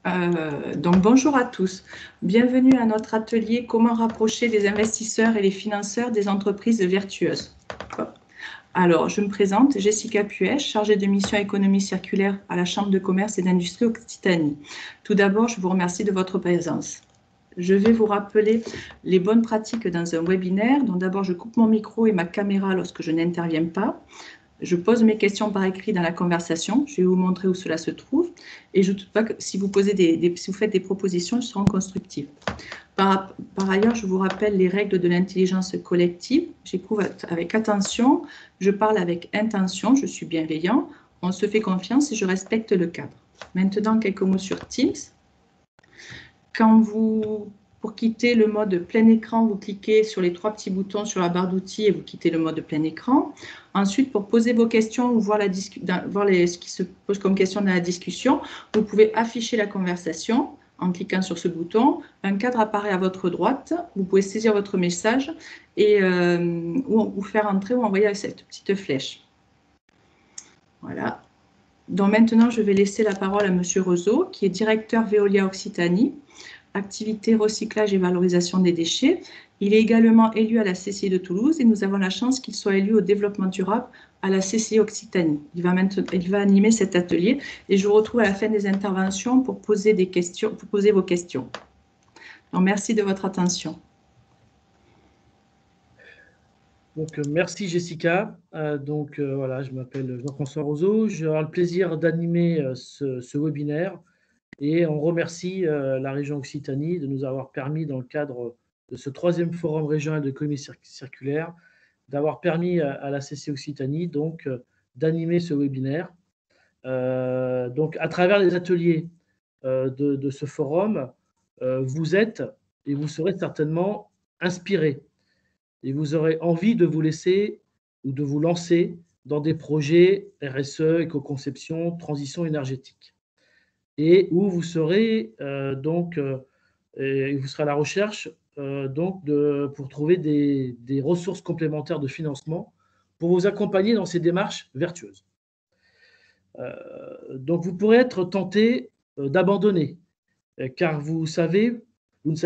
Donc bonjour à tous, bienvenue à notre atelier Comment rapprocher les investisseurs et les financeurs des entreprises vertueuses. Alors, je me présente, Jessica Puech, chargée de mission économie circulaire à la Chambre de commerce et d'industrie Occitanie. Tout d'abord, je vous remercie de votre présence. Je vais vous rappeler les bonnes pratiques dans un webinaire. Donc d'abord, je coupe mon micro et ma caméra lorsque je n'interviens pas. Je pose mes questions par écrit dans la conversation. Je vais vous montrer où cela se trouve. Et je ne doute pas que si vous faites des propositions, elles seront constructives. Par ailleurs, je vous rappelle les règles de l'intelligence collective. J'écoute avec attention, je parle avec intention, je suis bienveillant, on se fait confiance et je respecte le cadre. Maintenant, quelques mots sur Teams. Pour quitter le mode plein écran, vous cliquez sur les 3 petits boutons sur la barre d'outils et vous quittez le mode plein écran. Ensuite, pour poser vos questions ou voir ce qui se pose comme question dans la discussion, vous pouvez afficher la conversation en cliquant sur ce bouton. Un cadre apparaît à votre droite. Vous pouvez saisir votre message et ou faire entrer ou envoyer cette petite flèche. Voilà. Donc maintenant, je vais laisser la parole à M. Rezeau, qui est directeur Veolia Occitanie, activité recyclage et valorisation des déchets. Il est également élu à la CCI de Toulouse et nous avons la chance qu'il soit élu au développement durable à la CCI Occitanie. Il va animer cet atelier et je vous retrouve à la fin des interventions pour poser vos questions. Donc, merci de votre attention. Donc, merci Jessica. Voilà, je m'appelle Jean-François Roseau. J'aurai le plaisir d'animer ce webinaire et on remercie la région Occitanie de nous avoir permis, dans le cadre de ce 3e forum régional de l'économie circulaire, d'avoir permis à la CCI Occitanie d'animer ce webinaire. Donc, à travers les ateliers de ce forum, vous êtes et vous serez certainement inspirés. Et vous aurez envie de vous laisser ou de vous lancer dans des projets RSE, éco-conception, transition énergétique. Et où vous serez vous serez à la recherche pour trouver des ressources complémentaires de financement pour vous accompagner dans ces démarches vertueuses. Donc vous pourrez être tenté d'abandonner, car vous ne savez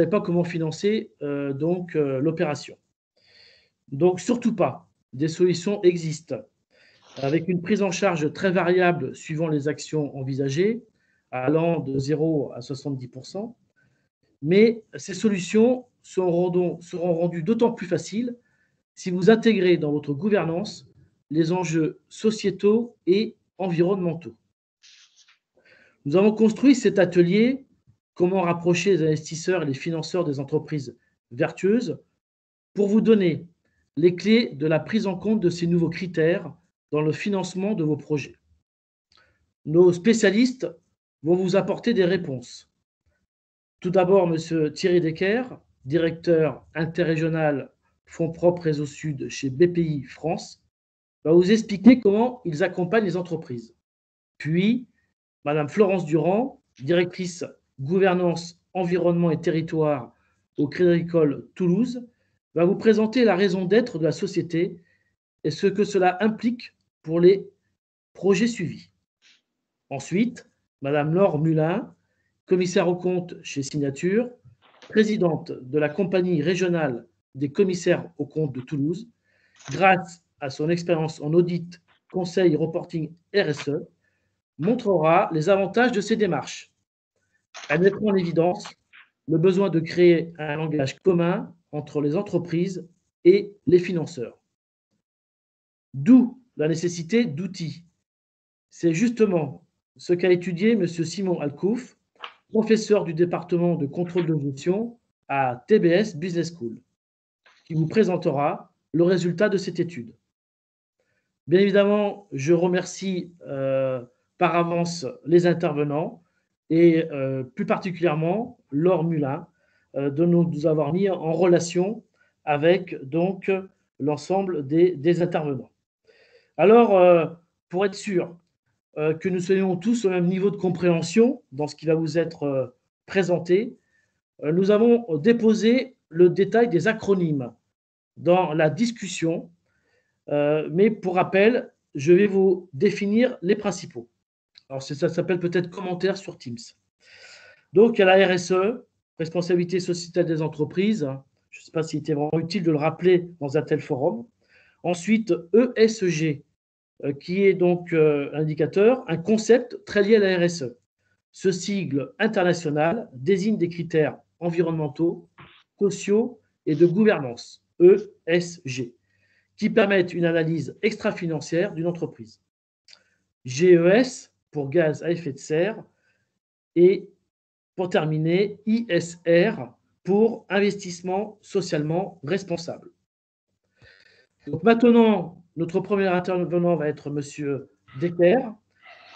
pas comment financer l'opération. Donc, surtout pas. Des solutions existent, avec une prise en charge très variable suivant les actions envisagées, allant de 0 à 70%. Mais ces solutions seront rendues d'autant plus faciles si vous intégrez dans votre gouvernance les enjeux sociétaux et environnementaux. Nous avons construit cet atelier « Comment rapprocher les investisseurs et les financeurs des entreprises vertueuses » pour vous donner les clés de la prise en compte de ces nouveaux critères dans le financement de vos projets. Nos spécialistes vont vous apporter des réponses. Tout d'abord, M. Thierry Decker, directeur interrégional Fonds propres Réseau Sud chez BPI France, va vous expliquer comment ils accompagnent les entreprises. Puis, Mme Florence Durand, directrice gouvernance, environnement et territoire au Crédit Agricole Toulouse, va vous présenter la raison d'être de la société et ce que cela implique pour les projets suivis. Ensuite, Mme Laure Mulin, commissaire aux comptes chez Signature, présidente de la compagnie régionale des commissaires aux comptes de Toulouse, grâce à son expérience en audit, conseil, reporting RSE, montrera les avantages de ces démarches. Elle mettra en évidence le besoin de créer un langage commun entre les entreprises et les financeurs. D'où la nécessité d'outils. C'est justement ce qu'a étudié M. Simon Alcouf, professeur du département de contrôle de gestion à TBS Business School, qui vous présentera le résultat de cette étude. Bien évidemment, je remercie par avance les intervenants et plus particulièrement Laure Mulin de nous avoir mis en relation avec l'ensemble des intervenants. Alors, pour être sûr que nous soyons tous au même niveau de compréhension dans ce qui va vous être présenté, nous avons déposé le détail des acronymes dans la discussion, mais pour rappel, je vais vous définir les principaux. Alors, ça s'appelle peut-être commentaires sur Teams. Donc, il y a la RSE, responsabilité sociétale des entreprises. Je ne sais pas s'il était vraiment utile de le rappeler dans un tel forum. Ensuite, ESG, qui est donc indicateur, un concept très lié à la RSE. Ce sigle international désigne des critères environnementaux, sociaux et de gouvernance, ESG, qui permettent une analyse extra-financière d'une entreprise. GES pour gaz à effet de serre et pour terminer, ISR pour investissement socialement responsable. Donc maintenant, notre premier intervenant va être Monsieur Decker,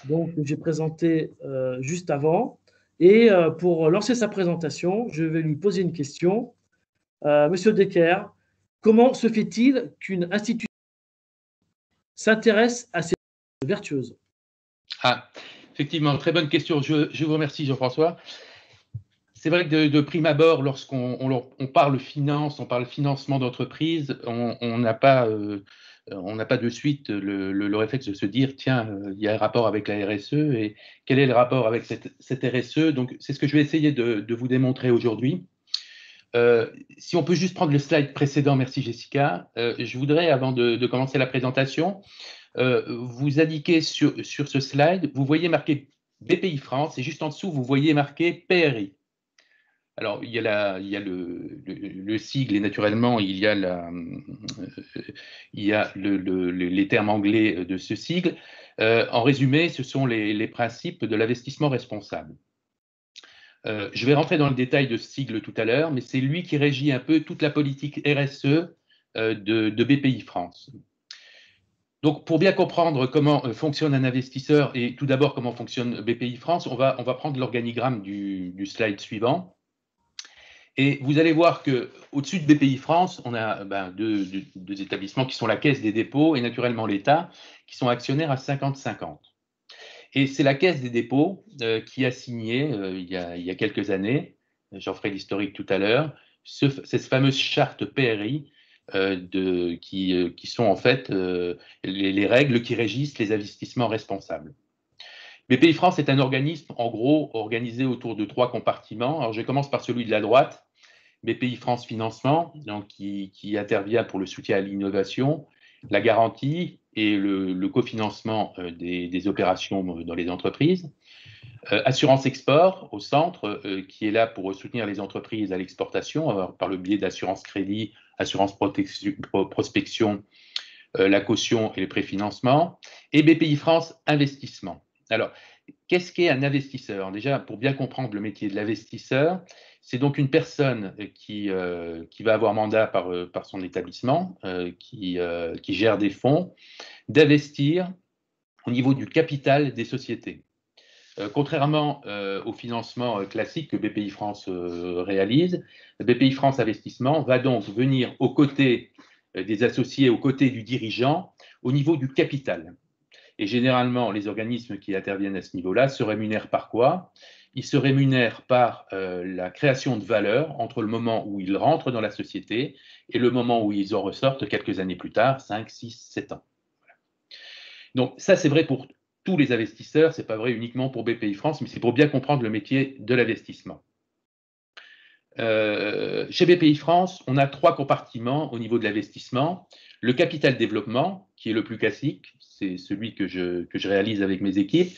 donc que j'ai présenté juste avant. Et pour lancer sa présentation, je vais lui poser une question. Monsieur Decker, comment se fait-il qu'une institution s'intéresse à ces vertueuses? Ah, effectivement, très bonne question. Je vous remercie, Jean-François. C'est vrai que de prime abord, lorsqu'on parle finance, on parle financement d'entreprise, on n'a pas de suite le réflexe de se dire, tiens, il y a un rapport avec la RSE et quel est le rapport avec cette RSE? Donc, c'est ce que je vais essayer de vous démontrer aujourd'hui. Si on peut juste prendre le slide précédent, merci Jessica. Je voudrais, avant de commencer la présentation, vous indiquer sur ce slide, vous voyez marqué BPI France et juste en dessous, vous voyez marqué PRI. Alors, il y a le sigle et naturellement, il y a les termes anglais de ce sigle. En résumé, ce sont les principes de l'investissement responsable. Je vais rentrer dans le détail de ce sigle tout à l'heure, mais c'est lui qui régit un peu toute la politique RSE de BPI France. Donc, pour bien comprendre comment fonctionne un investisseur et tout d'abord comment fonctionne BPI France, on va prendre l'organigramme du slide suivant. Et vous allez voir qu'au-dessus de BPI France, on a deux établissements qui sont la Caisse des dépôts et naturellement l'État, qui sont actionnaires à 50-50. Et c'est la Caisse des dépôts qui a signé, il y a quelques années, j'en ferai l'historique tout à l'heure, cette fameuse charte PRI qui sont en fait les règles qui régissent les investissements responsables. BPI France est un organisme, en gros, organisé autour de 3 compartiments. Alors, je commence par celui de la droite, BPI France Financement, donc qui intervient pour le soutien à l'innovation, la garantie et le cofinancement des opérations dans les entreprises. Assurance Export au centre, qui est là pour soutenir les entreprises à l'exportation par le biais d'assurance crédit, assurance prospection, la caution et le préfinancement. Et BPI France Investissement. Alors, qu'est-ce qu'est un investisseur? Déjà, pour bien comprendre le métier de l'investisseur, c'est donc une personne qui va avoir mandat par son établissement, qui gère des fonds, d'investir au niveau du capital des sociétés. Contrairement au financement classique que BPI France réalise, BPI France Investissement va donc venir aux côtés des associés, aux côtés du dirigeant, au niveau du capital. Et généralement, les organismes qui interviennent à ce niveau-là se rémunèrent par quoi? Ils se rémunèrent par la création de valeur entre le moment où ils rentrent dans la société et le moment où ils en ressortent quelques années plus tard, 5, 6, 7 ans. Voilà. Donc ça, c'est vrai pour tous les investisseurs, ce n'est pas vrai uniquement pour BPI France, mais c'est pour bien comprendre le métier de l'investissement. Chez BPI France, on a 3 compartiments au niveau de l'investissement. Le capital développement, qui est le plus classique, c'est celui que je réalise avec mes équipes,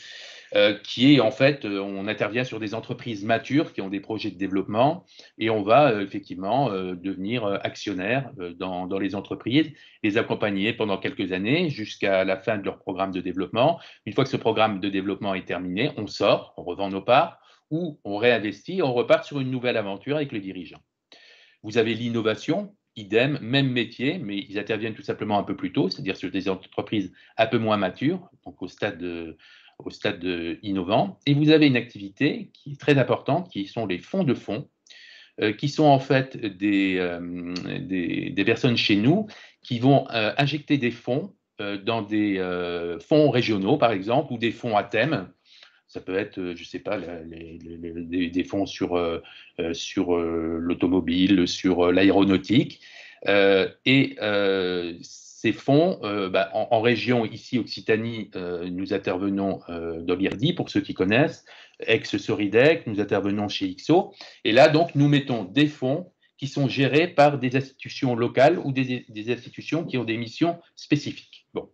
qui est en fait, on intervient sur des entreprises matures qui ont des projets de développement et on va effectivement devenir actionnaire dans les entreprises, les accompagner pendant quelques années jusqu'à la fin de leur programme de développement. Une fois que ce programme de développement est terminé, on sort, on revend nos parts ou on réinvestit, on repart sur une nouvelle aventure avec le dirigeant. Vous avez l'innovation, idem, même métier, mais ils interviennent tout simplement un peu plus tôt, c'est-à-dire sur des entreprises un peu moins matures, donc au stade innovant. Et vous avez une activité qui est très importante, qui sont les fonds de fonds, qui sont en fait des personnes chez nous qui vont injecter des fonds dans des fonds régionaux, par exemple, ou des fonds à thème. Ça peut être, je ne sais pas, des fonds sur l'automobile, sur l'aéronautique. ces fonds, en région, ici, Occitanie, nous intervenons dans l'IRDI, pour ceux qui connaissent, ex-Soridec, nous intervenons chez IXO. Et là, donc, nous mettons des fonds qui sont gérés par des institutions locales ou des institutions qui ont des missions spécifiques. Bon.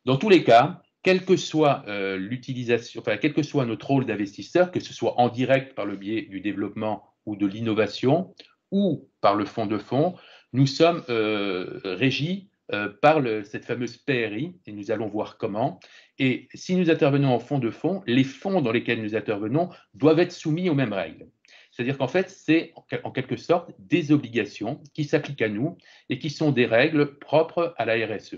Dans tous les cas, quelle que soit l'utilisation, enfin, quel que soit notre rôle d'investisseur, que ce soit en direct par le biais du développement ou de l'innovation, ou par le fonds de fonds, nous sommes régis par cette fameuse PRI, et nous allons voir comment. Et si nous intervenons en fonds de fonds, les fonds dans lesquels nous intervenons doivent être soumis aux mêmes règles. C'est-à-dire qu'en fait, c'est en quelque sorte des obligations qui s'appliquent à nous et qui sont des règles propres à la RSE.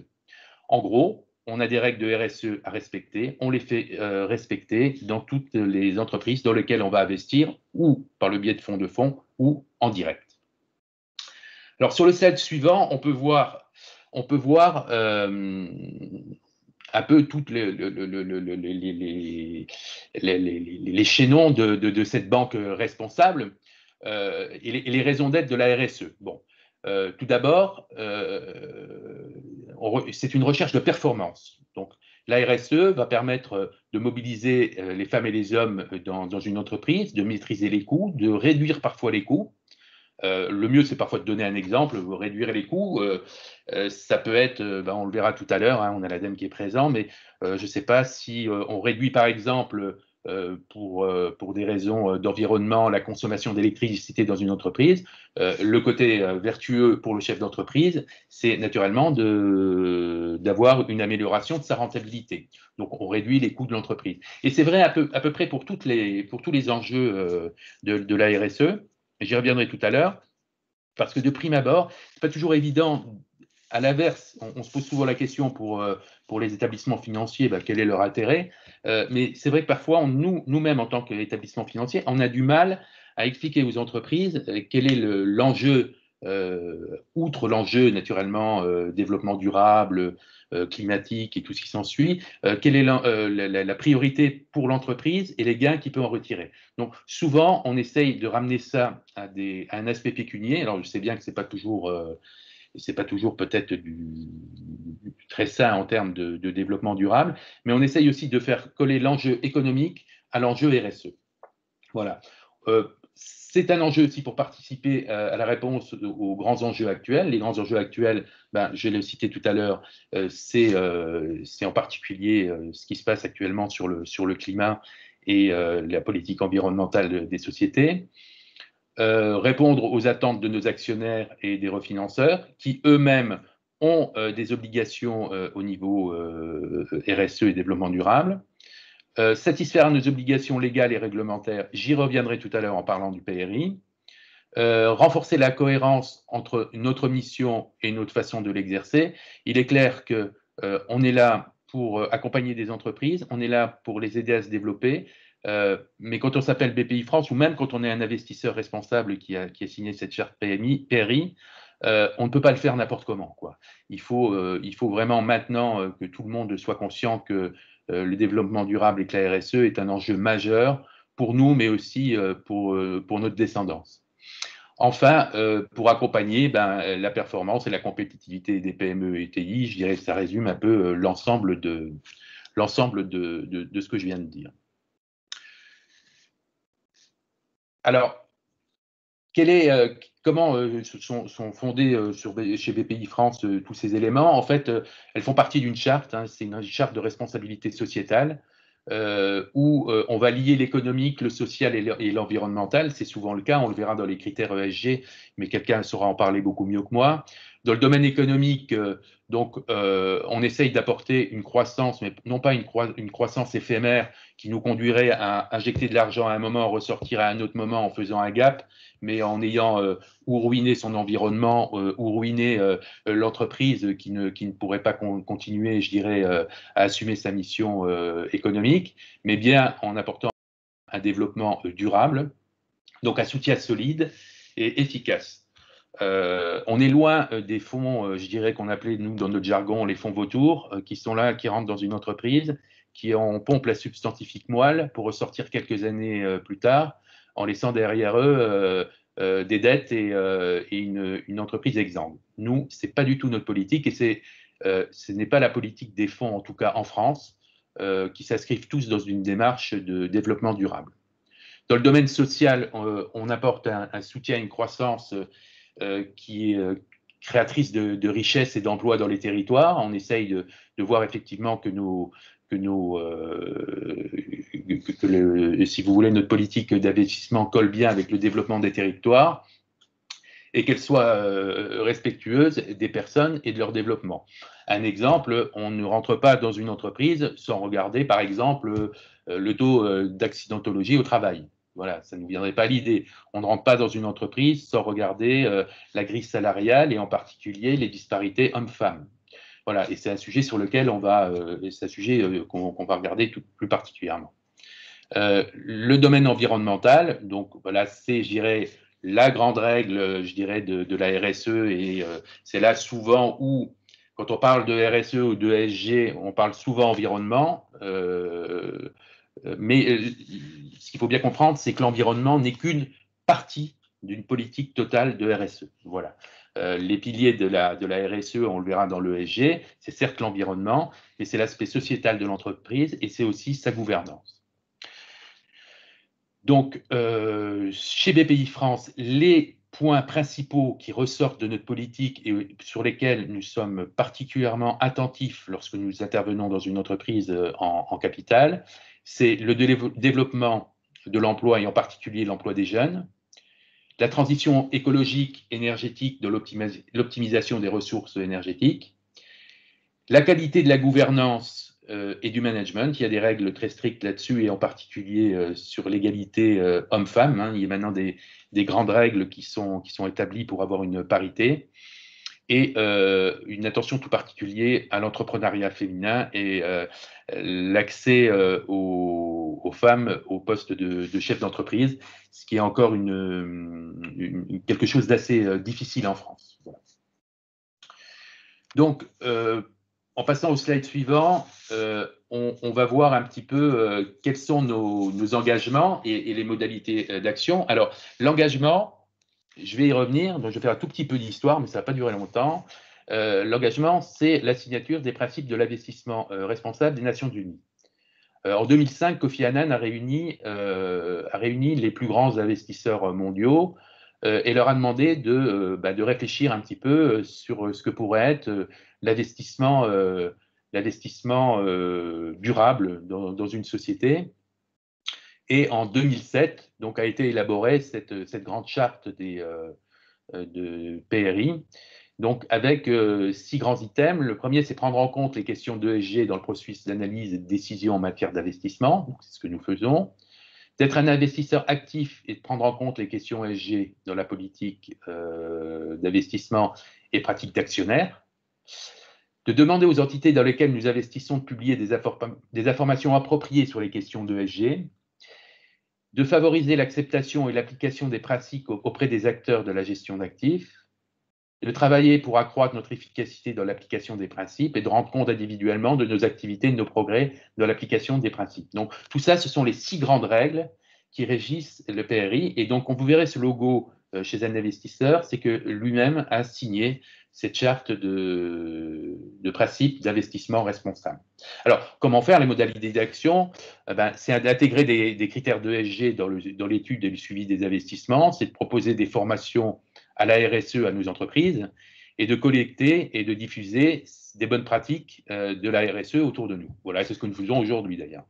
En gros, on a des règles de RSE à respecter, on les fait respecter dans toutes les entreprises dans lesquelles on va investir, ou par le biais de fonds, ou en direct. Alors, sur le slide suivant, on peut voir un peu toutes les chaînons de cette banque responsable et les raisons d'être de la RSE. Bon, tout d'abord, c'est une recherche de performance. Donc, la RSE va permettre de mobiliser les femmes et les hommes dans une entreprise, de maîtriser les coûts, de réduire parfois les coûts. Le mieux, c'est parfois de donner un exemple, réduire les coûts. Ça peut être, on le verra tout à l'heure, hein, on a l'ADEME qui est présent, mais je ne sais pas si on réduit par exemple pour des raisons d'environnement la consommation d'électricité dans une entreprise. Le côté vertueux pour le chef d'entreprise, c'est naturellement d'avoir une amélioration de sa rentabilité. Donc on réduit les coûts de l'entreprise. Et c'est vrai à peu près pour tous les enjeux de la RSE. J'y reviendrai tout à l'heure, parce que de prime abord, ce n'est pas toujours évident. À l'inverse, on se pose souvent la question pour les établissements financiers, quel est leur intérêt, mais c'est vrai que parfois, nous-mêmes, en tant qu'établissement financier, on a du mal à expliquer aux entreprises quel est l'enjeu, outre l'enjeu naturellement développement durable, climatique et tout ce qui s'ensuit, quelle est la priorité pour l'entreprise et les gains qu'il peut en retirer. Donc souvent, on essaye de ramener ça à un aspect pécunier. Alors je sais bien que c'est pas toujours peut-être du très sain en termes de développement durable, mais on essaye aussi de faire coller l'enjeu économique à l'enjeu RSE. Voilà. C'est un enjeu aussi pour participer à la réponse aux grands enjeux actuels. Les grands enjeux actuels, je l'ai cité tout à l'heure, c'est en particulier ce qui se passe actuellement sur le climat et la politique environnementale des sociétés. Répondre aux attentes de nos actionnaires et des refinanceurs qui eux-mêmes ont des obligations au niveau RSE et développement durable. Satisfaire à nos obligations légales et réglementaires, j'y reviendrai tout à l'heure en parlant du PRI. Renforcer la cohérence entre notre mission et notre façon de l'exercer. Il est clair qu'on est là pour accompagner des entreprises, on est là pour les aider à se développer, mais quand on s'appelle BPI France, ou même quand on est un investisseur responsable qui a signé cette charte PRI, on ne peut pas le faire n'importe comment, quoi. Il faut vraiment maintenant que tout le monde soit conscient que le développement durable et que la RSE est un enjeu majeur pour nous, mais aussi pour notre descendance. Enfin, pour accompagner la performance et la compétitivité des PME et TI, je dirais que ça résume un peu l'ensemble de ce que je viens de dire. Alors, comment sont fondés chez BPI France tous ces éléments? En fait, elles font partie d'une charte, hein, c'est une charte de responsabilité sociétale où on va lier l'économique, le social et l'environnemental. C'est souvent le cas, on le verra dans les critères ESG, mais quelqu'un saura en parler beaucoup mieux que moi. Dans le domaine économique, on essaye d'apporter une croissance, mais non pas une croissance éphémère qui nous conduirait à injecter de l'argent à un moment, ressortir à un autre moment en faisant un gap, mais en ayant ou ruiné son environnement ou ruiné l'entreprise qui ne pourrait pas continuer, je dirais, à assumer sa mission économique, mais bien en apportant un développement durable, donc un soutien solide et efficace. On est loin des fonds, je dirais qu'on appelait, nous, dans notre jargon, les fonds vautours, qui sont là, qui rentrent dans une entreprise, qui en pompent la substantifique moelle pour ressortir quelques années plus tard, en laissant derrière eux des dettes et une entreprise exsangue. Nous, ce n'est pas du tout notre politique, et c'est ce n'est pas la politique des fonds, en tout cas en France, qui s'inscrivent tous dans une démarche de développement durable. Dans le domaine social, on apporte un soutien à une croissance qui est créatrice de richesses et d'emplois dans les territoires. On essaye de voir effectivement que si vous voulez, notre politique d'investissement colle bien avec le développement des territoires et qu'elle soit respectueuse des personnes et de leur développement. Un exemple, on ne rentre pas dans une entreprise sans regarder, par exemple, le taux d'accidentologie au travail. Voilà, ça ne nous viendrait pas à l'idée. On ne rentre pas dans une entreprise sans regarder la grille salariale et en particulier les disparités hommes-femmes. Voilà, et c'est un sujet sur lequel c'est un sujet qu'on va regarder plus particulièrement. Le domaine environnemental, donc voilà, c'est, je dirais, la grande règle, je dirais, de la RSE, et c'est là souvent où, quand on parle de RSE ou de ESG, on parle souvent environnement, mais ce qu'il faut bien comprendre, c'est que l'environnement n'est qu'une partie d'une politique totale de RSE. Voilà. Les piliers de la RSE, on le verra dans l'ESG, c'est certes l'environnement, mais c'est l'aspect sociétal de l'entreprise et c'est aussi sa gouvernance. Donc, chez BPI France, les points principaux qui ressortent de notre politique et sur lesquels nous sommes particulièrement attentifs lorsque nous intervenons dans une entreprise en capital, c'est le développement de l'emploi et en particulier l'emploi des jeunes, la transition écologique, énergétique, de l'optimisation des ressources énergétiques, la qualité de la gouvernance et du management. Il y a des règles très strictes là-dessus et en particulier sur l'égalité homme-femme. Hein. Il y a maintenant des grandes règles qui sont établies pour avoir une parité et une attention tout particulière à l'entrepreneuriat féminin et l'accès aux femmes au poste de chef d'entreprise, ce qui est encore quelque chose d'assez difficile en France. Voilà. Donc, en passant au slide suivant, on va voir un petit peu quels sont nos engagements et les modalités d'action. Alors, l'engagement, je vais y revenir, donc je vais faire un tout petit peu d'histoire, mais ça ne va pas durer longtemps. L'engagement, c'est la signature des principes de l'investissement responsable des Nations Unies. En 2005, Kofi Annan a réuni les plus grands investisseurs mondiaux et leur a demandé de réfléchir un petit peu sur ce que pourrait être l'investissement durable dans une société. Et en 2007, donc, a été élaborée cette grande charte de PRI, donc avec 6 grands items. Le premier, c'est prendre en compte les questions d'ESG dans le processus d'analyse et de décision en matière d'investissement. C'est ce que nous faisons. D'être un investisseur actif et de prendre en compte les questions ESG dans la politique d'investissement et pratique d'actionnaire. De demander aux entités dans lesquelles nous investissons de publier des informations appropriées sur les questions d'ESG. De favoriser l'acceptation et l'application des pratiques auprès des acteurs de la gestion d'actifs, de travailler pour accroître notre efficacité dans l'application des principes et de rendre compte individuellement de nos activités et de nos progrès dans l'application des principes. Donc, tout ça, ce sont les 6 grandes règles qui régissent le PRI. Et donc, quand vous verrez ce logo chez un investisseur, c'est que lui-même a signé cette charte de principes d'investissement responsable. Alors, comment faire? Les modalités d'action, c'est d'intégrer des critères d'ESG dans l'étude et le suivi des investissements, c'est de proposer des formations à la RSE, à nos entreprises, et de collecter et de diffuser des bonnes pratiques de la RSE autour de nous. Voilà, c'est ce que nous faisons aujourd'hui d'ailleurs.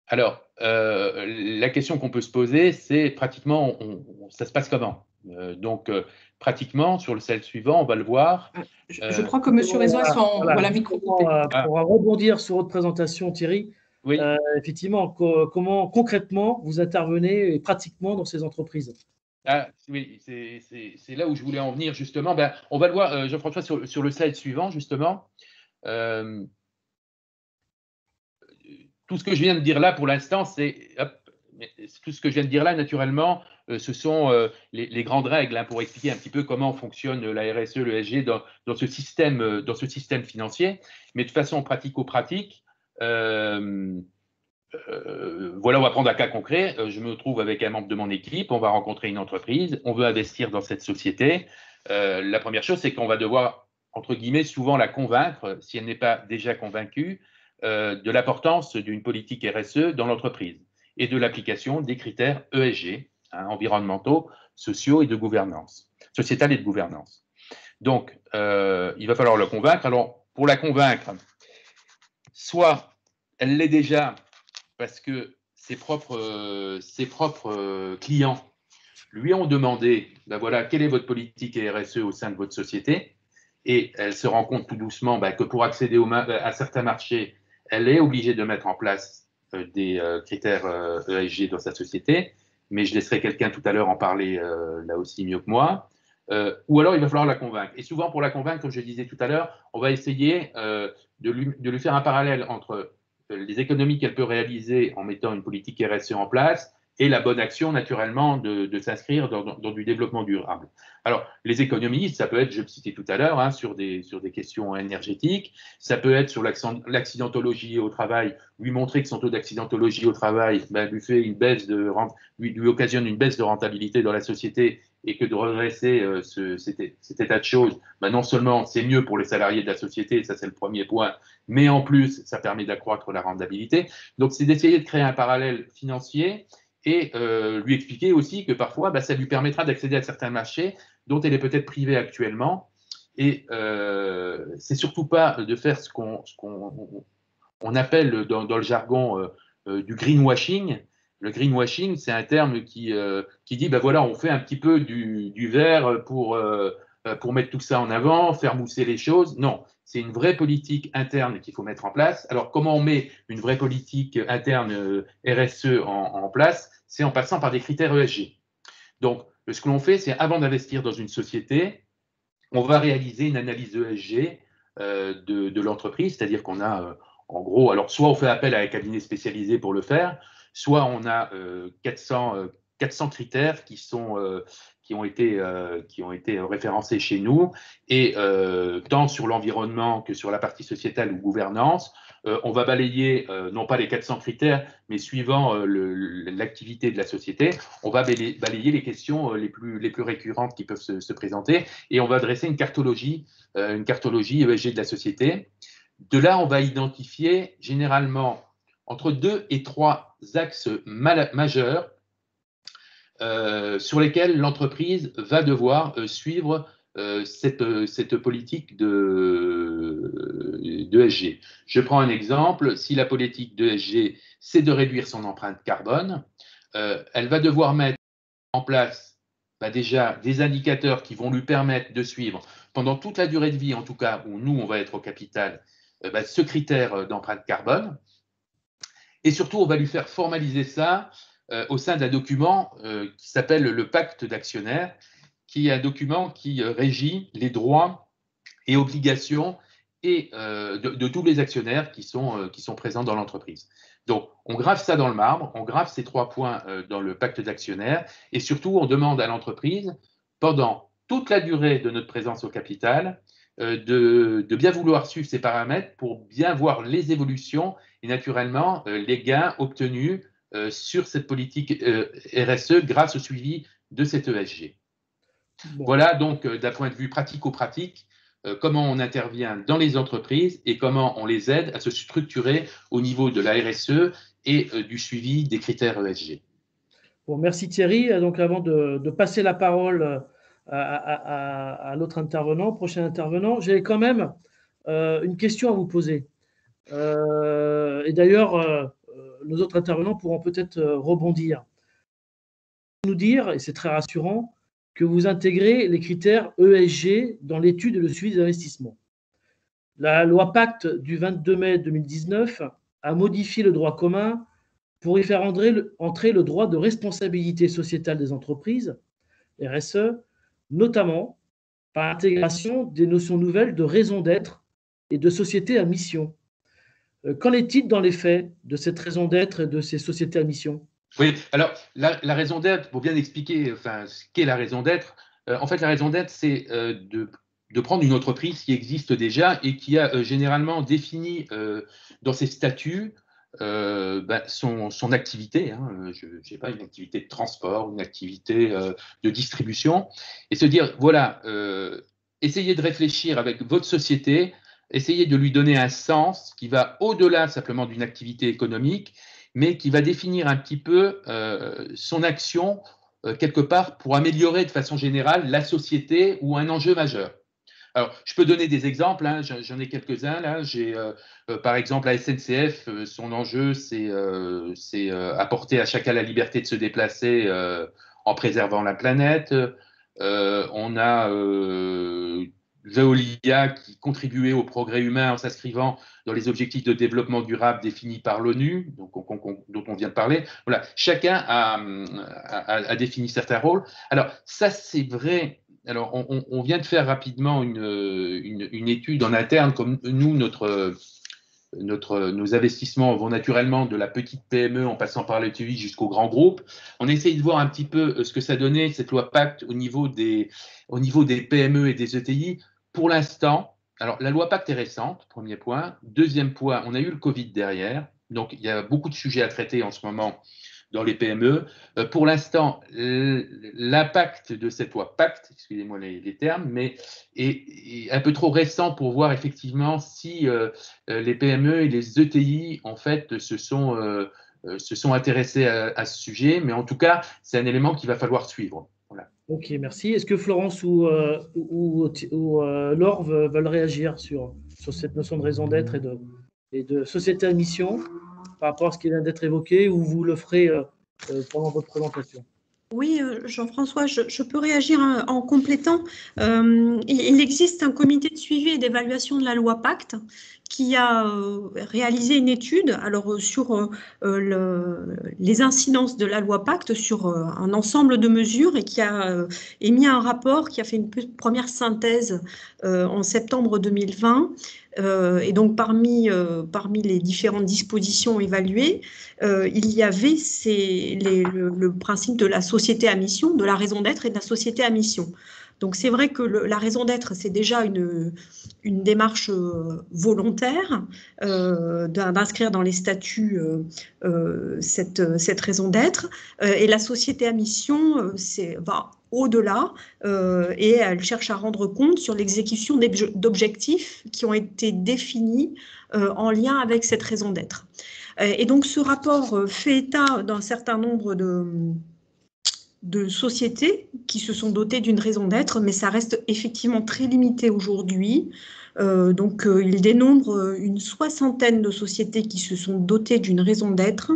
Alors, la question qu'on peut se poser, c'est pratiquement, ça se passe comment? Pratiquement, sur le slide suivant, on va le voir. Je crois que M. Réseau a son micro coupé. Pour rebondir sur votre présentation, Thierry, oui. Effectivement, comment concrètement vous intervenez pratiquement dans ces entreprises? Oui, c'est là où je voulais en venir justement. On va le voir, Jean-François, sur le slide suivant, justement. Tout ce que je viens de dire là, pour l'instant, tout ce que je viens de dire là, naturellement, ce sont les grandes règles pour expliquer un petit peu comment fonctionne la RSE, le ESG dans ce système financier. Mais de façon pratico-pratique, voilà, on va prendre un cas concret. Je me trouve avec un membre de mon équipe, on va rencontrer une entreprise, on veut investir dans cette société. La première chose, c'est qu'on va devoir, entre guillemets, souvent la convaincre, si elle n'est pas déjà convaincue, de l'importance d'une politique RSE dans l'entreprise et de l'application des critères ESG, environnementaux, sociaux et de gouvernance, sociétale et de gouvernance. Donc, il va falloir la convaincre. Alors, pour la convaincre, soit elle l'est déjà parce que ses propres clients lui ont demandé, ben voilà, quelle est votre politique RSE au sein de votre société, et elle se rend compte tout doucement que pour accéder à certains marchés, elle est obligée de mettre en place des critères ESG dans sa société, mais je laisserai quelqu'un tout à l'heure en parler là aussi mieux que moi. Ou alors il va falloir la convaincre. Et souvent pour la convaincre, comme je disais tout à l'heure, on va essayer de lui faire un parallèle entre les économies qu'elle peut réaliser en mettant une politique RSE en place et la bonne action, naturellement, de s'inscrire dans du développement durable. Alors, les économies, ça peut être, je le citais tout à l'heure, sur des questions énergétiques, ça peut être sur l'accidentologie au travail, lui montrer que son taux d'accidentologie au travail lui fait une baisse lui occasionne une baisse de rentabilité dans la société, et que de redresser cet état de choses, non seulement c'est mieux pour les salariés de la société, ça c'est le premier point, mais en plus, ça permet d'accroître la rentabilité. Donc, c'est d'essayer de créer un parallèle financier et lui expliquer aussi que parfois, ça lui permettra d'accéder à certains marchés dont elle est peut-être privée actuellement. Et c'est surtout pas de faire ce qu'on appelle dans le jargon du greenwashing. Le greenwashing, c'est un terme qui dit, voilà, on fait un petit peu du vert pour mettre tout ça en avant, faire mousser les choses. Non, c'est une vraie politique interne qu'il faut mettre en place. Alors, comment on met une vraie politique interne RSE en place? C'est en passant par des critères ESG. Donc, ce que l'on fait, c'est avant d'investir dans une société, on va réaliser une analyse ESG de l'entreprise, c'est-à-dire qu'on a, en gros, alors soit on fait appel à un cabinet spécialisé pour le faire, soit on a 400 critères qui ont été référencés chez nous, et tant sur l'environnement que sur la partie sociétale ou gouvernance, on va balayer non pas les 400 critères, mais suivant l'activité de la société, on va balayer les questions les plus récurrentes qui peuvent se présenter, et on va dresser une cartologie ESG de la société. De là, on va identifier généralement entre 2 et 3 axes majeurs sur lesquels l'entreprise va devoir suivre cette politique d'ESG. Je prends un exemple. Si la politique d'ESG, c'est de réduire son empreinte carbone, elle va devoir mettre en place déjà des indicateurs qui vont lui permettre de suivre pendant toute la durée de vie, en tout cas où nous, on va être au capital, ce critère d'empreinte carbone. Et surtout, on va lui faire formaliser ça au sein d'un document qui s'appelle le pacte d'actionnaires, qui est un document qui régit les droits et obligations de tous les actionnaires qui sont présents dans l'entreprise. Donc, on grave ça dans le marbre, on grave ces 3 points dans le pacte d'actionnaires, et surtout, on demande à l'entreprise, pendant toute la durée de notre présence au capital, de bien vouloir suivre ces paramètres pour bien voir les évolutions et naturellement les gains obtenus sur cette politique RSE grâce au suivi de cette ESG. Bon. Voilà donc d'un point de vue pratico-pratique comment on intervient dans les entreprises et comment on les aide à se structurer au niveau de la RSE et du suivi des critères ESG. Bon, merci Thierry. Donc avant de passer la parole à l'autre intervenant, prochain intervenant, j'ai quand même une question à vous poser. Et d'ailleurs, nos autres intervenants pourront peut-être rebondir. Nous dire, et c'est très rassurant, que vous intégrez les critères ESG dans l'étude et le suivi des investissements. La loi Pacte du 22 mai 2019 a modifié le droit commun pour y faire entrer le droit de responsabilité sociétale des entreprises, RSE, notamment par l'intégration des notions nouvelles de raison d'être et de société à mission. Qu'en est-il dans les faits de cette raison d'être et de ces sociétés à mission ? Oui, alors la raison d'être, pour bien expliquer ce qu'est la raison d'être, en fait la raison d'être c'est de prendre une entreprise qui existe déjà et qui a généralement défini dans ses statuts son activité, hein, je sais pas, une activité de transport, une activité de distribution, et se dire, voilà, essayez de réfléchir avec votre société, essayez de lui donner un sens qui va au-delà simplement d'une activité économique, mais qui va définir un petit peu son action quelque part pour améliorer de façon générale la société ou un enjeu majeur. Alors, je peux donner des exemples, hein, j'en ai quelques-uns là. J'ai par exemple la SNCF, son enjeu, c'est apporter à chacun la liberté de se déplacer en préservant la planète. On a Veolia qui contribuait au progrès humain en s'inscrivant dans les objectifs de développement durable définis par l'ONU, dont on vient de parler. Voilà, chacun a défini certains rôles. Alors, ça, c'est vrai. Alors, on vient de faire rapidement une étude en interne, comme nous, nos investissements vont naturellement de la petite PME en passant par l'ETI jusqu'au grand groupe. On essaye de voir un petit peu ce que ça donnait, cette loi Pacte, au niveau des PME et des ETI. Pour l'instant, alors la loi Pacte est récente, premier point. Deuxième point, on a eu le Covid derrière. Donc, il y a beaucoup de sujets à traiter en ce moment dans les PME. Pour l'instant, l'impact de cette loi Pacte, excusez-moi les termes, mais est un peu trop récent pour voir effectivement si les PME et les ETI, en fait, se sont intéressés à ce sujet. Mais en tout cas, c'est un élément qu'il va falloir suivre. Voilà. Ok, merci. Est-ce que Florence ou Laure veulent réagir sur cette notion de raison d'être et de société à mission par rapport à ce qui vient d'être évoqué, ou vous le ferez pendant votre présentation? Oui, Jean-François, je peux réagir en complétant. Il existe un comité de suivi et d'évaluation de la loi Pacte qui a réalisé une étude sur les incidences de la loi Pacte sur un ensemble de mesures et qui a émis un rapport, qui a fait une première synthèse en septembre 2020. Et donc, parmi les différentes dispositions évaluées, il y avait le principe de la société à mission, de la raison d'être et de la société à mission. Donc, c'est vrai que la raison d'être, c'est déjà une démarche volontaire d'inscrire dans les statuts cette raison d'être. Et la société à mission, va au-delà et elle cherche à rendre compte sur l'exécution d'objectifs qui ont été définis en lien avec cette raison d'être. Et donc, ce rapport fait état d'un certain nombre de sociétés qui se sont dotées d'une raison d'être, mais ça reste effectivement très limité aujourd'hui. Il dénombre une soixantaine de sociétés qui se sont dotées d'une raison d'être.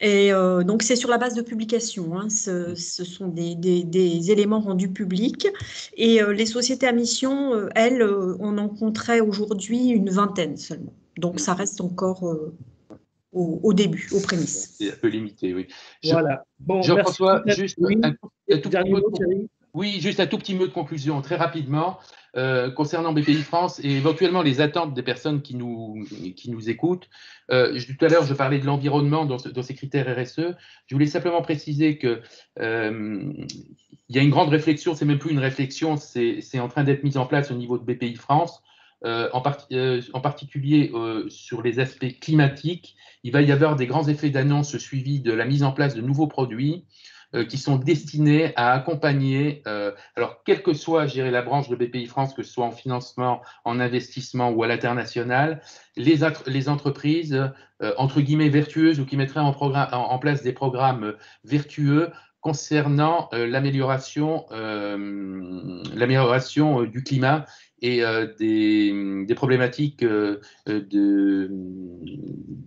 Et donc, c'est sur la base de publications, hein. Ce sont des éléments rendus publics. Et les sociétés à mission, elles, on en compterait aujourd'hui une vingtaine seulement. Donc, ça reste encore au début, aux prémices. C'est un peu limité, oui. Voilà. Bon, Jean-François, juste un tout petit mot de conclusion, très rapidement, concernant BPI France et éventuellement les attentes des personnes qui nous écoutent. Tout à l'heure, je parlais de l'environnement dans ces critères RSE. Je voulais simplement préciser que il y a une grande réflexion, c'est même plus une réflexion, c'est en train d'être mise en place au niveau de BPI France. En particulier sur les aspects climatiques, il va y avoir des grands effets d'annonce suivis de la mise en place de nouveaux produits qui sont destinés à accompagner, alors quelle que soit, je dirais, la branche de BPI France, que ce soit en financement, en investissement ou à l'international, les entreprises, entre guillemets, vertueuses ou qui mettraient en place des programmes vertueux concernant l'amélioration du climat et des problématiques de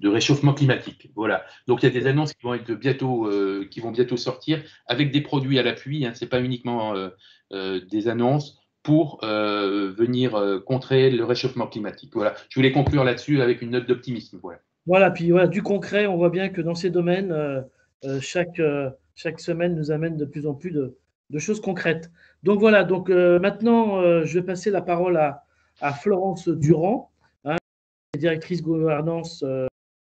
réchauffement climatique. Voilà. Donc il y a des annonces qui vont bientôt sortir avec des produits à l'appui. Hein. C'est pas uniquement des annonces pour venir contrer le réchauffement climatique. Voilà. Je voulais conclure là-dessus avec une note d'optimisme. Voilà. Puis voilà, du concret, on voit bien que dans ces domaines, chaque semaine nous amène de plus en plus de choses concrètes. Donc voilà, maintenant, je vais passer la parole à Florence Durand, hein, directrice gouvernance,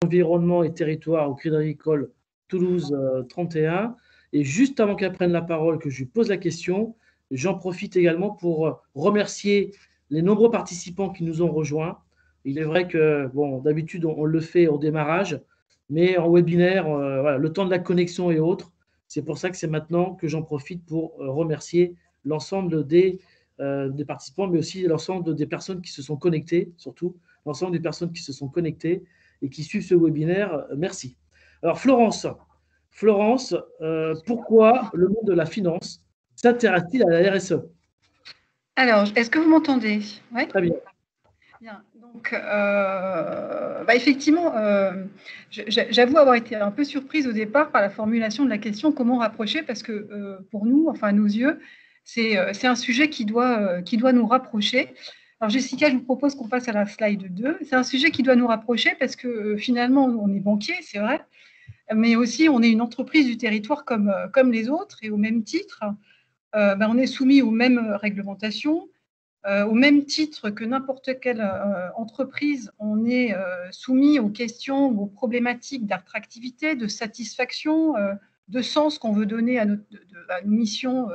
environnement et territoire au Crédit Agricole Toulouse 31. Et juste avant qu'elle prenne la parole, que je lui pose la question, j'en profite également pour remercier les nombreux participants qui nous ont rejoints. Il est vrai que, bon, d'habitude, on le fait au démarrage, mais en webinaire, voilà, le temps de la connexion et autres, c'est pour ça que c'est maintenant que j'en profite pour remercier l'ensemble des participants, mais aussi l'ensemble des personnes qui se sont connectées, surtout l'ensemble des personnes qui se sont connectées et qui suivent ce webinaire. Merci. Alors, Florence, pourquoi le monde de la finance s'intéresse-t-il à la RSE? Alors, est-ce que vous m'entendez? Ouais. Très bien. Bien. Donc, effectivement, j'avoue avoir été un peu surprise au départ par la formulation de la question comment rapprocher, parce que pour nous, enfin à nos yeux, c'est un sujet qui doit nous rapprocher. Alors Jessica, je vous propose qu'on passe à la slide 2. C'est un sujet qui doit nous rapprocher parce que finalement, on est banquier, c'est vrai, mais aussi on est une entreprise du territoire comme les autres, et au même titre, on est soumis aux mêmes réglementations. Au même titre que n'importe quelle entreprise, on est soumis aux questions, aux problématiques d'attractivité, de satisfaction, de sens qu'on veut donner à nos missions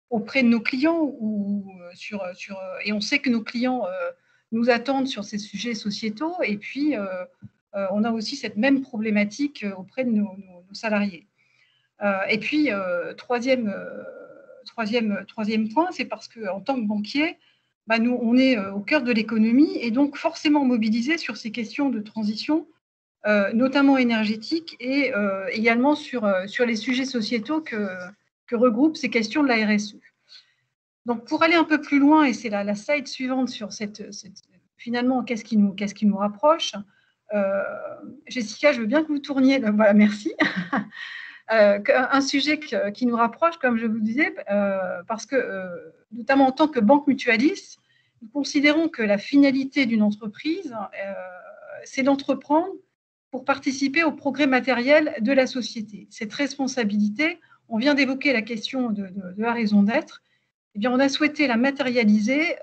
auprès de nos clients. Et on sait que nos clients nous attendent sur ces sujets sociétaux. Et puis, on a aussi cette même problématique auprès de nos salariés. Et puis, troisième point, c'est parce qu'en tant que banquier, nous, on est au cœur de l'économie et donc forcément mobilisés sur ces questions de transition, notamment énergétique, et également sur les sujets sociétaux que regroupent ces questions de la RSE. Donc, pour aller un peu plus loin, et c'est la slide suivante sur finalement, qu'est-ce qui nous rapproche, Jessica, je veux bien que vous tourniez, voilà, merci. Un sujet qui nous rapproche, comme je vous disais, parce que, notamment en tant que banque mutualiste, nous considérons que la finalité d'une entreprise, c'est d'entreprendre pour participer au progrès matériel de la société. Cette responsabilité, on vient d'évoquer la question de la raison d'être, eh bien, on a souhaité la matérialiser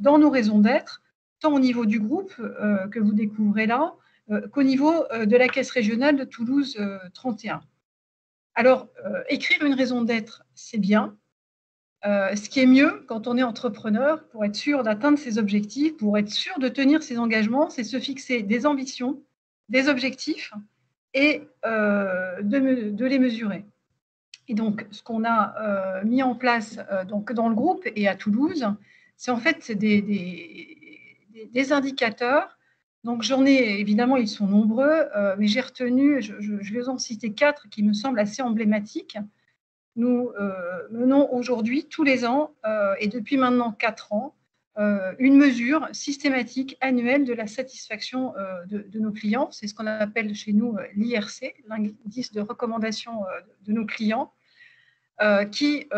dans nos raisons d'être, tant au niveau du groupe que vous découvrez là, qu'au niveau de la Caisse régionale de Toulouse 31. Alors, écrire une raison d'être, c'est bien. Ce qui est mieux quand on est entrepreneur, pour être sûr d'atteindre ses objectifs, pour être sûr de tenir ses engagements, c'est se fixer des ambitions, des objectifs et de les mesurer. Et donc, ce qu'on a mis en place donc, dans le groupe et à Toulouse, c'est en fait des indicateurs. Donc, j'en ai, évidemment, ils sont nombreux, mais j'ai retenu, je vais en citer 4 qui me semblent assez emblématiques. Nous menons aujourd'hui, tous les ans, et depuis maintenant 4 ans, une mesure systématique annuelle de la satisfaction de nos clients. C'est ce qu'on appelle chez nous l'IRC, l'indice de recommandation de nos clients, qui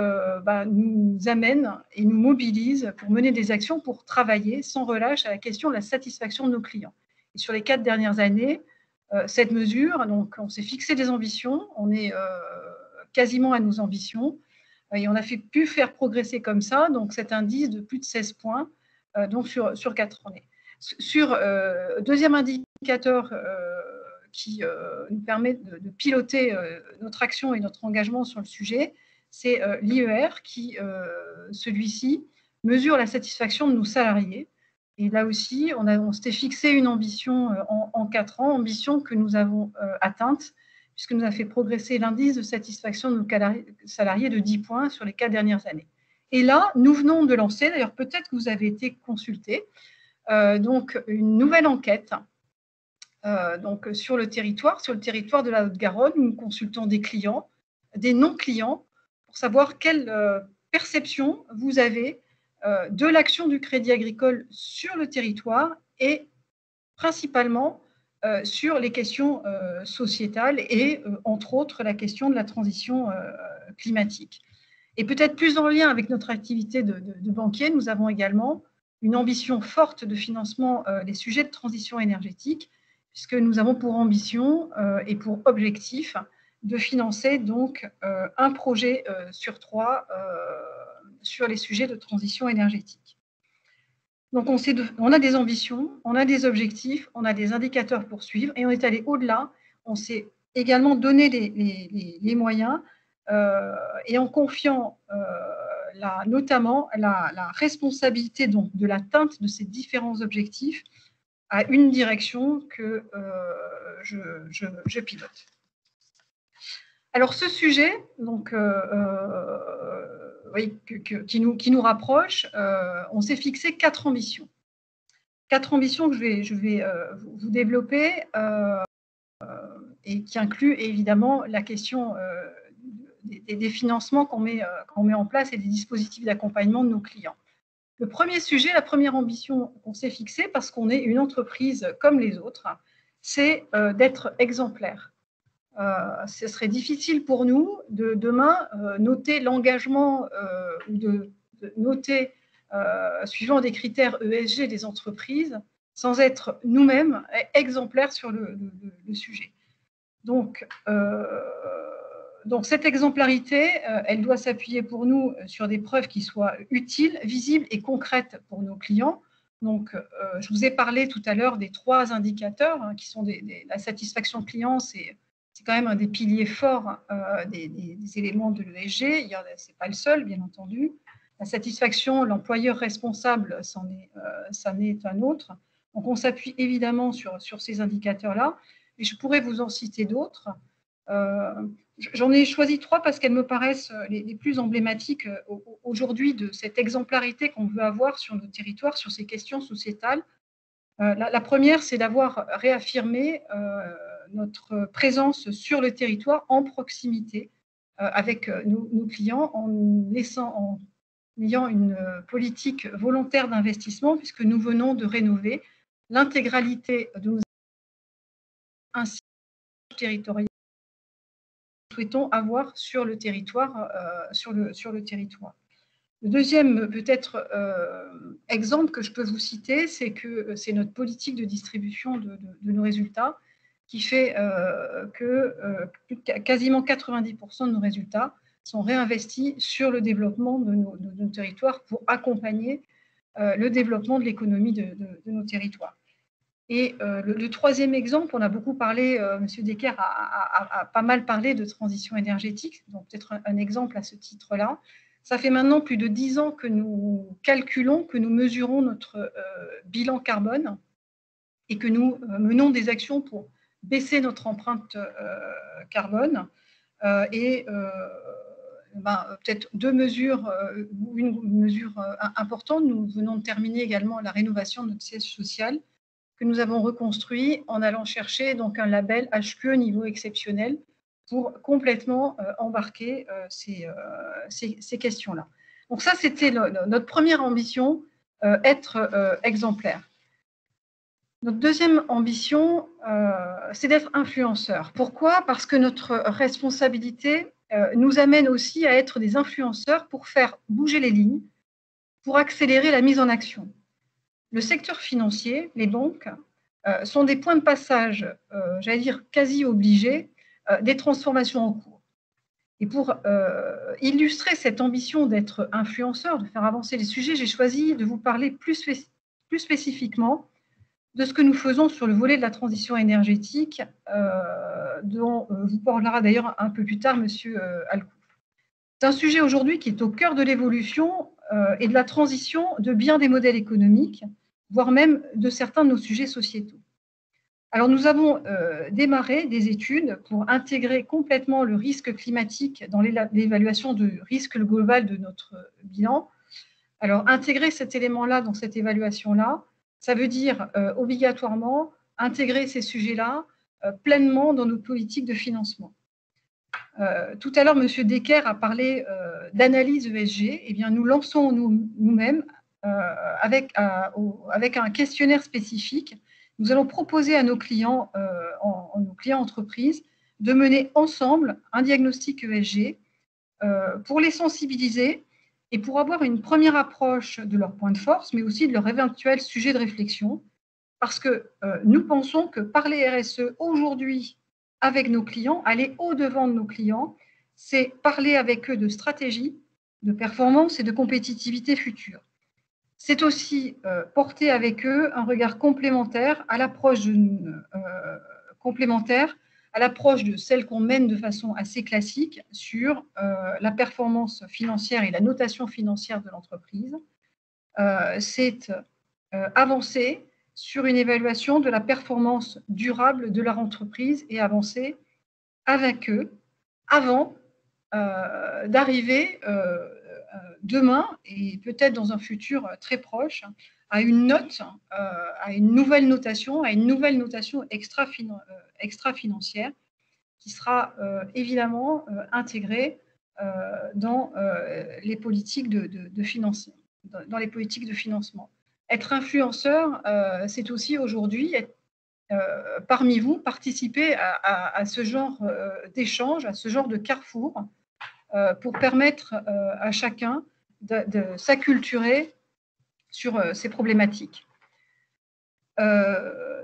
nous amène et nous mobilise pour mener des actions pour travailler sans relâche à la question de la satisfaction de nos clients. Et sur les 4 dernières années, cette mesure, donc on s'est fixé des ambitions, on est quasiment à nos ambitions, et on a pu faire progresser comme ça, donc cet indice de plus de 16 points donc sur 4 années. Sur deuxième indicateur qui nous permet de piloter notre action et notre engagement sur le sujet, c'est l'IER qui, celui-ci, mesure la satisfaction de nos salariés. Et là aussi, on s'était fixé une ambition en 4 ans, ambition que nous avons atteinte, puisque nous a fait progresser l'indice de satisfaction de nos salariés de 10 points sur les 4 dernières années. Et là, nous venons de lancer, d'ailleurs peut-être que vous avez été consulté, donc une nouvelle enquête donc sur le territoire de la Haute-Garonne. Nous consultons des clients, des non-clients, pour savoir quelle perception vous avez de l'action du Crédit Agricole sur le territoire et principalement sur les questions sociétales et entre autres la question de la transition climatique. Et peut-être plus en lien avec notre activité de banquier, nous avons également une ambition forte de financement des sujets de transition énergétique, puisque nous avons pour ambition et pour objectif de financer donc un projet sur 3 sur les sujets de transition énergétique. Donc, on a des ambitions, on a des objectifs, on a des indicateurs pour suivre et on est allé au-delà. On s'est également donné les moyens et en confiant notamment la responsabilité donc, de l'atteinte de ces différents objectifs à une direction que je pilote. Alors ce sujet, donc, oui, qui nous rapproche, on s'est fixé 4 ambitions. 4 ambitions que je vais vous développer et qui incluent évidemment la question des financements qu'on met en place et des dispositifs d'accompagnement de nos clients. Le premier sujet, la première ambition qu'on s'est fixée, parce qu'on est une entreprise comme les autres, c'est d'être exemplaire. Ce serait difficile pour nous de demain noter l'engagement ou de noter, suivant des critères ESG des entreprises, sans être nous-mêmes exemplaires sur le sujet. Donc cette exemplarité, elle doit s'appuyer pour nous sur des preuves qui soient utiles, visibles et concrètes pour nos clients. Donc, je vous ai parlé tout à l'heure des 3 indicateurs qui sont la satisfaction client, c'est quand même un des piliers forts des éléments de l'ESG. Ce n'est pas le seul, bien entendu. La satisfaction, l'employeur responsable, c'en est un autre. Donc, on s'appuie évidemment sur ces indicateurs-là. Et je pourrais vous en citer d'autres. J'en ai choisi 3 parce qu'elles me paraissent les plus emblématiques aujourd'hui de cette exemplarité qu'on veut avoir sur nos territoires, sur ces questions sociétales. La première, c'est d'avoir réaffirmé notre présence sur le territoire en proximité avec nos clients en ayant une politique volontaire d'investissement, puisque nous venons de rénover l'intégralité de nos ainsi territoriales que nous souhaitons avoir sur le territoire. Le deuxième peut-être exemple que je peux vous citer, c'est que c'est notre politique de distribution de nos résultats qui fait que quasiment 90% de nos résultats sont réinvestis sur le développement de nos territoires pour accompagner le développement de l'économie de nos territoires. Et le troisième exemple, on a beaucoup parlé, M. Decker a pas mal parlé de transition énergétique, donc peut-être un exemple à ce titre-là. Ça fait maintenant plus de 10 ans que nous calculons, que nous mesurons notre bilan carbone et que nous menons des actions pour baisser notre empreinte carbone. Peut-être 2 mesures, une mesure importante, nous venons de terminer également la rénovation de notre siège social que nous avons reconstruit en allant chercher donc un label HQE niveau exceptionnel pour complètement embarquer ces questions-là. Donc ça, c'était notre première ambition, être exemplaire. Notre deuxième ambition, c'est d'être influenceur. Pourquoi ? Parce que notre responsabilité nous amène aussi à être des influenceurs pour faire bouger les lignes, pour accélérer la mise en action. Le secteur financier, les banques, sont des points de passage, j'allais dire quasi obligés, des transformations en cours. Et pour illustrer cette ambition d'être influenceur, de faire avancer les sujets, j'ai choisi de vous parler plus spécifiquement de ce que nous faisons sur le volet de la transition énergétique, dont vous parlera d'ailleurs un peu plus tard M. Alcouf. C'est un sujet aujourd'hui qui est au cœur de l'évolution et de la transition de bien des modèles économiques, voire même de certains de nos sujets sociétaux. Alors, nous avons démarré des études pour intégrer complètement le risque climatique dans l'évaluation du risque global de notre bilan. Alors, intégrer cet élément-là dans cette évaluation-là, ça veut dire obligatoirement intégrer ces sujets-là pleinement dans nos politiques de financement. Tout à l'heure, M. Decker a parlé d'analyse ESG. Eh bien, nous lançons nous-mêmes avec un questionnaire spécifique. Nous allons proposer à nos clients, nos clients entreprises, de mener ensemble un diagnostic ESG pour les sensibiliser et pour avoir une première approche de leurs points de force, mais aussi de leurs éventuels sujets de réflexion. Parce que nous pensons que parler RSE aujourd'hui avec nos clients, aller au-devant de nos clients, c'est parler avec eux de stratégie, de performance et de compétitivité future. C'est aussi porter avec eux un regard complémentaire à l'approche de celle qu'on mène de façon assez classique sur la performance financière et la notation financière de l'entreprise. C'est avancer sur une évaluation de la performance durable de leur entreprise et avancer avec eux avant d'arriver demain et peut-être dans un futur très proche à une note, à une nouvelle notation extra-financière qui sera évidemment intégrée dans les politiques de financement. Dans les politiques de financement. Être influenceur, c'est aussi aujourd'hui parmi vous participer à ce genre d'échange, à ce genre de carrefour, pour permettre à chacun de s'acculturer sur ces problématiques.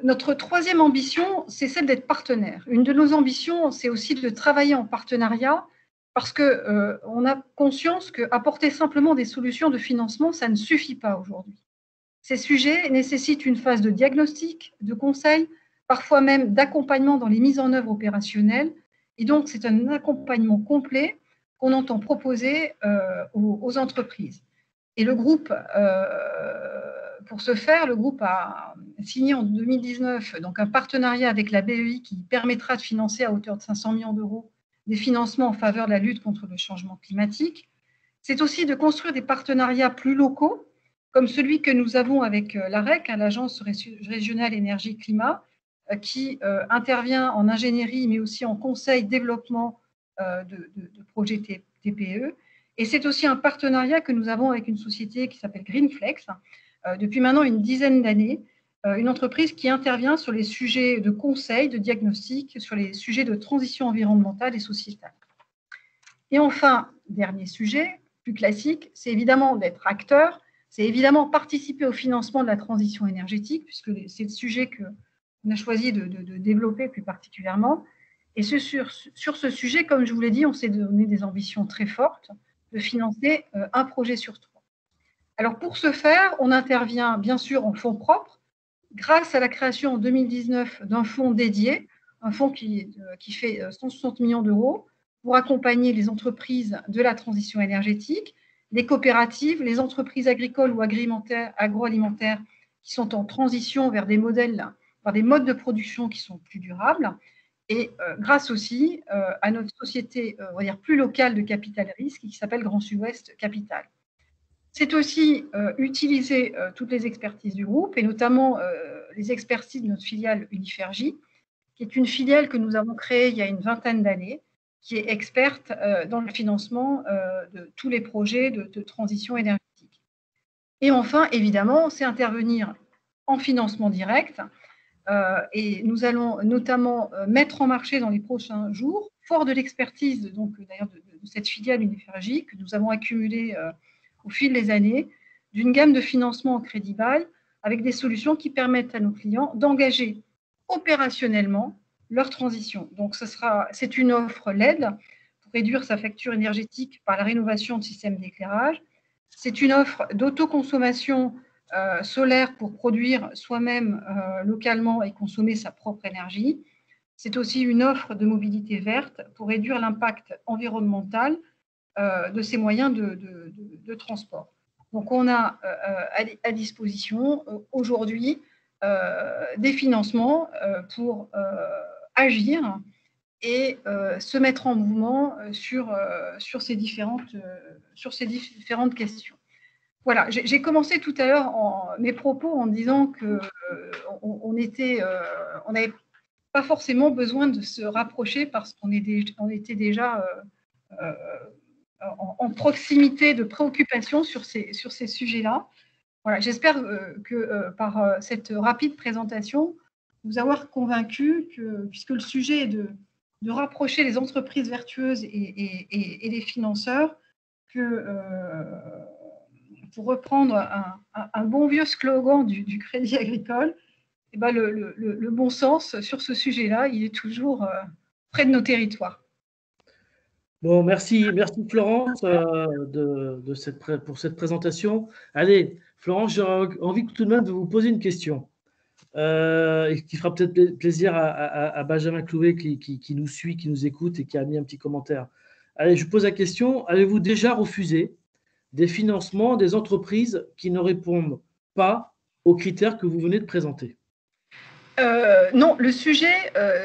Notre troisième ambition, c'est celle d'être partenaire. Une de nos ambitions, c'est aussi de travailler en partenariat parce qu'on a conscience qu'apporter simplement des solutions de financement, ça ne suffit pas aujourd'hui. Ces sujets nécessitent une phase de diagnostic, de conseil, parfois même d'accompagnement dans les mises en œuvre opérationnelles. Et donc, c'est un accompagnement complet qu'on entend proposer aux entreprises. Et le groupe, pour ce faire, le groupe a signé en 2019 donc un partenariat avec la BEI qui permettra de financer à hauteur de 500 millions d'euros des financements en faveur de la lutte contre le changement climatique. C'est aussi de construire des partenariats plus locaux, comme celui que nous avons avec l'AREC, l'Agence régionale énergie-climat, qui intervient en ingénierie, mais aussi en conseil développement de projets TPE. Et c'est aussi un partenariat que nous avons avec une société qui s'appelle Greenflex, depuis maintenant une dizaine d'années, une entreprise qui intervient sur les sujets de conseil, de diagnostic, sur les sujets de transition environnementale et sociétale. Et enfin, dernier sujet, plus classique, c'est évidemment d'être acteur, c'est évidemment participer au financement de la transition énergétique, puisque c'est le sujet qu'on a choisi de développer plus particulièrement. Et sur ce sujet, comme je vous l'ai dit, on s'est donné des ambitions très fortes de financer un projet sur 3. Alors pour ce faire, on intervient bien sûr en fonds propres, grâce à la création en 2019 d'un fonds dédié, un fonds qui fait 160 millions d'euros pour accompagner les entreprises de la transition énergétique, les coopératives, les entreprises agricoles ou agroalimentaires qui sont en transition vers des modes de production qui sont plus durables, et grâce aussi à notre société on va dire, plus locale de capital risque qui s'appelle Grand Sud-Ouest Capital. C'est aussi utiliser toutes les expertises du groupe et notamment les expertises de notre filiale Unifergie, qui est une filiale que nous avons créée il y a une vingtaine d'années, qui est experte dans le financement de tous les projets de transition énergétique. Et enfin, évidemment, c'est intervenir en financement direct. Et nous allons notamment mettre en marché dans les prochains jours, fort de l'expertise d'ailleurs de cette filiale Unifergie que nous avons accumulée au fil des années, d'une gamme de financement en crédit bail avec des solutions qui permettent à nos clients d'engager opérationnellement leur transition. Donc, c'est une offre LED pour réduire sa facture énergétique par la rénovation de systèmes d'éclairage. C'est une offre d'autoconsommation solaire pour produire soi-même localement et consommer sa propre énergie. C'est aussi une offre de mobilité verte pour réduire l'impact environnemental de ces moyens de transport. Donc, on a à disposition aujourd'hui des financements pour agir et se mettre en mouvement sur ces différentes questions. Voilà, j'ai commencé tout à l'heure mes propos en disant qu'on n'avait pas forcément besoin de se rapprocher parce qu'on était déjà en proximité de préoccupation sur ces sujets-là. Voilà, j'espère que par cette rapide présentation, vous avoir convaincu que, puisque le sujet est de rapprocher les entreprises vertueuses et les financeurs, que pour reprendre un bon vieux slogan du Crédit Agricole, eh ben le bon sens sur ce sujet-là, il est toujours près de nos territoires. Bon, merci Florence pour cette présentation. Allez, Florence, j'aurais envie tout de même de vous poser une question qui fera peut-être plaisir à Benjamin Clouet qui nous suit, qui nous écoute et qui a mis un petit commentaire. Allez, je pose la question, avez-vous déjà refusé des financements des entreprises qui ne répondent pas aux critères que vous venez de présenter? Non, le sujet,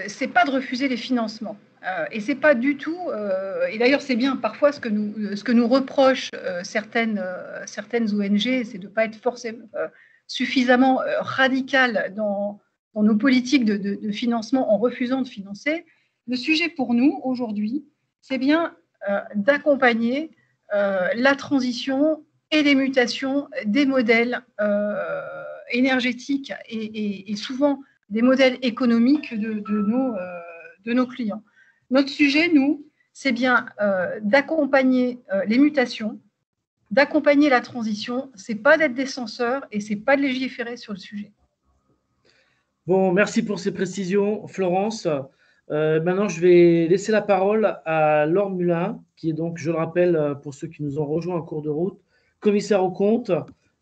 c'est pas de refuser les financements. Et c'est pas du tout. Et d'ailleurs, c'est bien parfois ce que nous reprochent certaines ONG, c'est de ne pas être forcément suffisamment radical dans nos politiques de financement en refusant de financer. Le sujet pour nous aujourd'hui, c'est bien d'accompagner la transition et les mutations des modèles énergétiques et souvent des modèles économiques de nos clients. Notre sujet, nous, c'est bien d'accompagner les mutations, d'accompagner la transition. Ce n'est pas d'être des censeurs et ce n'est pas de légiférer sur le sujet. Bon, merci pour ces précisions, Florence. Maintenant, je vais laisser la parole à Laure Mulin, qui est donc, je le rappelle, pour ceux qui nous ont rejoints en cours de route, commissaire aux comptes,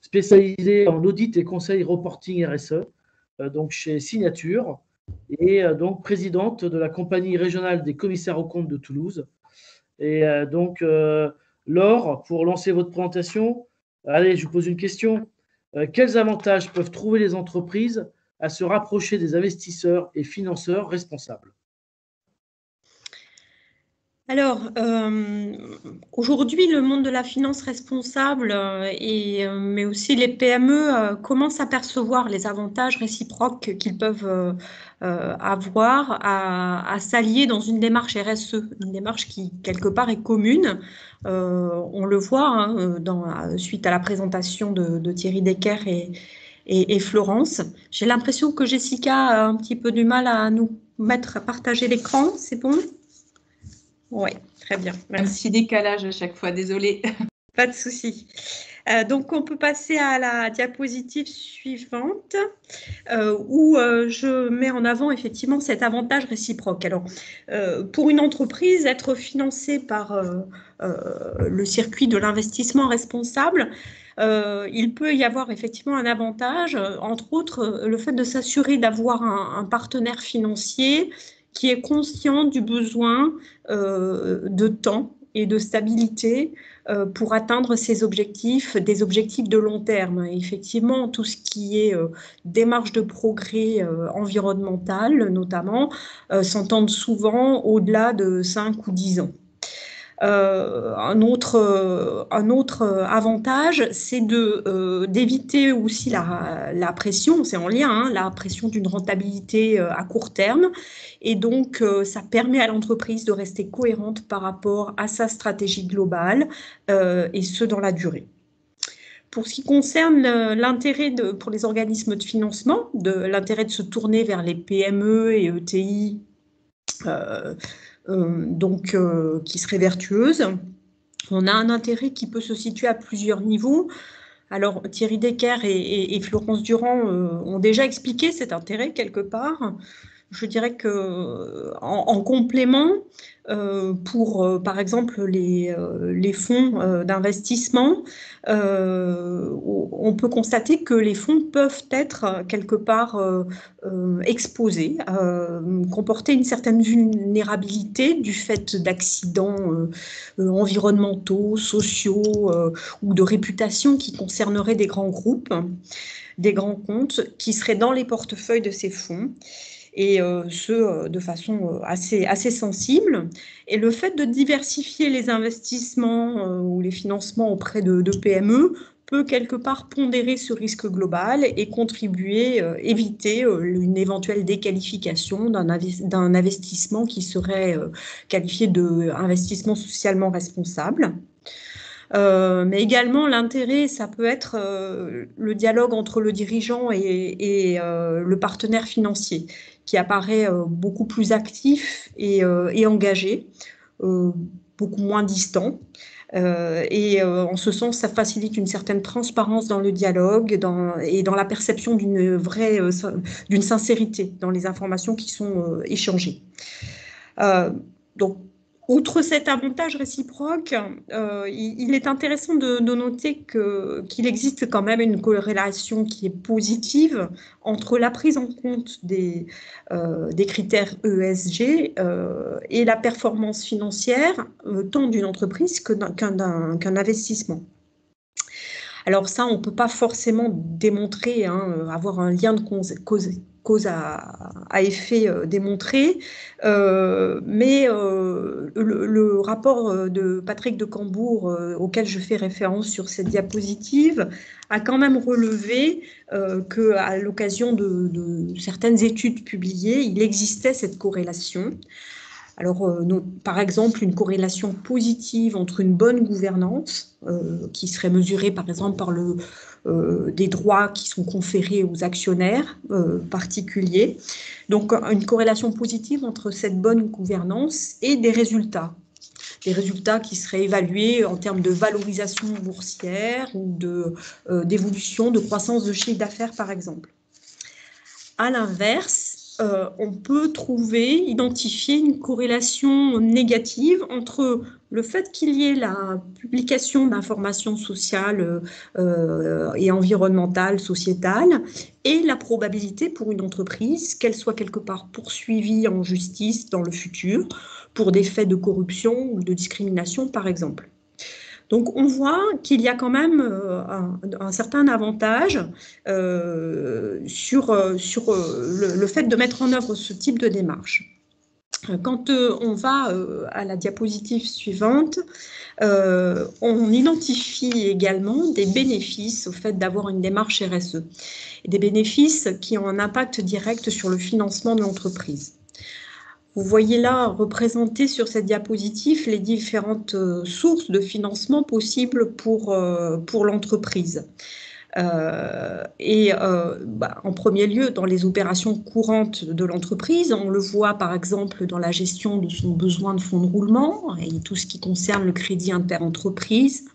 spécialisée en audit et conseil reporting RSE, donc chez Signature, et donc présidente de la compagnie régionale des commissaires aux comptes de Toulouse. Et donc, Laure, pour lancer votre présentation, allez, je vous pose une question. Quels avantages peuvent trouver les entreprises à se rapprocher des investisseurs et financeurs responsables? Alors, aujourd'hui, le monde de la finance responsable, mais aussi les PME, commencent à percevoir les avantages réciproques qu'ils peuvent avoir à s'allier dans une démarche RSE, une démarche qui, quelque part, est commune. On le voit hein, suite à la présentation de Thierry Decker et Florence. J'ai l'impression que Jessica a un petit peu du mal à nous partager l'écran. C'est bon ? Oui, très bien. Merci. Un petit décalage à chaque fois, désolée. Pas de souci. Donc, on peut passer à la diapositive suivante où je mets en avant effectivement cet avantage réciproque. Alors, pour une entreprise, être financée par le circuit de l'investissement responsable, il peut y avoir effectivement un avantage, entre autres le fait de s'assurer d'avoir un partenaire financier qui est conscient du besoin de temps et de stabilité pour atteindre ces objectifs, des objectifs de long terme. Et effectivement, tout ce qui est démarche de progrès environnemental, notamment, s'entendent souvent au-delà de 5 ou 10 ans. Un autre avantage, c'est d'éviter aussi la pression, c'est en lien, hein, la pression d'une rentabilité à court terme. Et donc, ça permet à l'entreprise de rester cohérente par rapport à sa stratégie globale, et ce, dans la durée. Pour ce qui concerne l'intérêt pour les organismes de financement, l'intérêt de se tourner vers les PME et ETI, qui serait vertueuse. On a un intérêt qui peut se situer à plusieurs niveaux. Alors, Thierry Decker et Florence Durand ont déjà expliqué cet intérêt quelque part. Je dirais qu'en complément, pour par exemple les fonds d'investissement, on peut constater que les fonds peuvent être quelque part exposés, comporter une certaine vulnérabilité du fait d'accidents environnementaux, sociaux ou de réputation qui concerneraient des grands groupes, des grands comptes qui seraient dans les portefeuilles de ces fonds. Et de façon assez sensible. Et le fait de diversifier les investissements ou les financements auprès de PME peut quelque part pondérer ce risque global et contribuer, éviter une éventuelle déqualification d'un investissement qui serait qualifié d'investissement socialement responsable. Mais également, l'intérêt, ça peut être le dialogue entre le dirigeant et le partenaire financier, qui apparaît beaucoup plus actif et engagé, beaucoup moins distant. En ce sens, ça facilite une certaine transparence dans le dialogue et dans la perception d'une sincérité dans les informations qui sont échangées. Donc, outre cet avantage réciproque, il est intéressant de noter qu'il existe quand même une corrélation qui est positive entre la prise en compte des critères ESG et la performance financière, tant d'une entreprise qu'un investissement. Alors ça, on ne peut pas forcément démontrer, hein, avoir un lien de cause à effet démontré, mais le rapport de Patrick de Cambourg, auquel je fais référence sur cette diapositive, a quand même relevé qu'à l'occasion de certaines études publiées, il existait cette corrélation. Alors, par exemple, une corrélation positive entre une bonne gouvernance, qui serait mesurée par exemple par des droits qui sont conférés aux actionnaires particuliers. Donc, une corrélation positive entre cette bonne gouvernance et des résultats qui seraient évalués en termes de valorisation boursière ou d'évolution de croissance de chiffre d'affaires, par exemple. À l'inverse, on peut identifier une corrélation négative entre le fait qu'il y ait la publication d'informations sociales et environnementales, sociétales, et la probabilité pour une entreprise qu'elle soit quelque part poursuivie en justice dans le futur pour des faits de corruption ou de discrimination, par exemple. Donc, on voit qu'il y a quand même un certain avantage sur le fait de mettre en œuvre ce type de démarche. Quand on va à la diapositive suivante, on identifie également des bénéfices au fait d'avoir une démarche RSE, et des bénéfices qui ont un impact direct sur le financement de l'entreprise. Vous voyez là représentées sur cette diapositive les différentes sources de financement possibles pour l'entreprise. En premier lieu, dans les opérations courantes de l'entreprise, on le voit par exemple dans la gestion de son besoin de fonds de roulement et tout ce qui concerne le crédit interentreprise,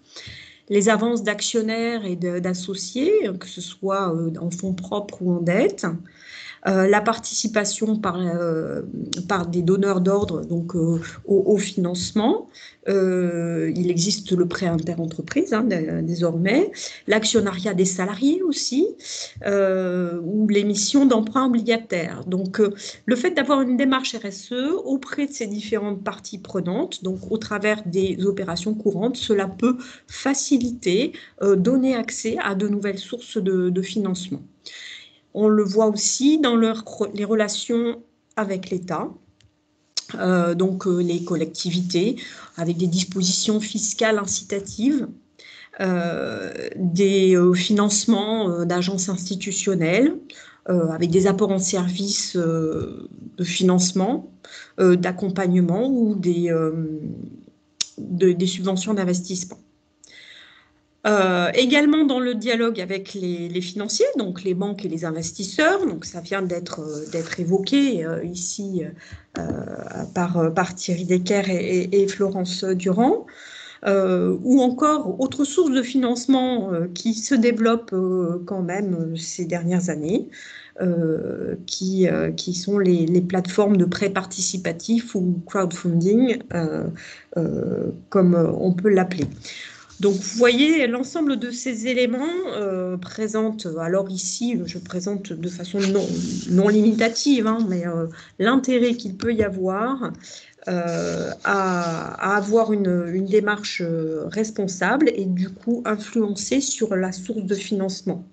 les avances d'actionnaires et d'associés, que ce soit en fonds propres ou en dette, la participation par des donneurs d'ordre donc au financement. Il existe le prêt interentreprise désormais, l'actionnariat des salariés aussi, ou l'émission d'emprunts obligataires. Donc le fait d'avoir une démarche RSE auprès de ces différentes parties prenantes, donc au travers des opérations courantes, cela peut faciliter, donner accès à de nouvelles sources de financement. On le voit aussi dans les relations avec l'État, donc les collectivités, avec des dispositions fiscales incitatives, des financements d'agences institutionnelles, avec des apports en services de financement, d'accompagnement ou des subventions d'investissement. Également dans le dialogue avec les financiers, donc les banques et les investisseurs, donc ça vient d'être évoqué ici par Thierry Decker et Florence Durand, ou encore autre source de financement qui se développe quand même ces dernières années, qui sont les plateformes de prêt participatif ou crowdfunding, comme on peut l'appeler. Donc, vous voyez, l'ensemble de ces éléments présente, alors ici, je présente de façon non limitative, mais l'intérêt qu'il peut y avoir à avoir une démarche responsable et du coup influencer sur la source de financement.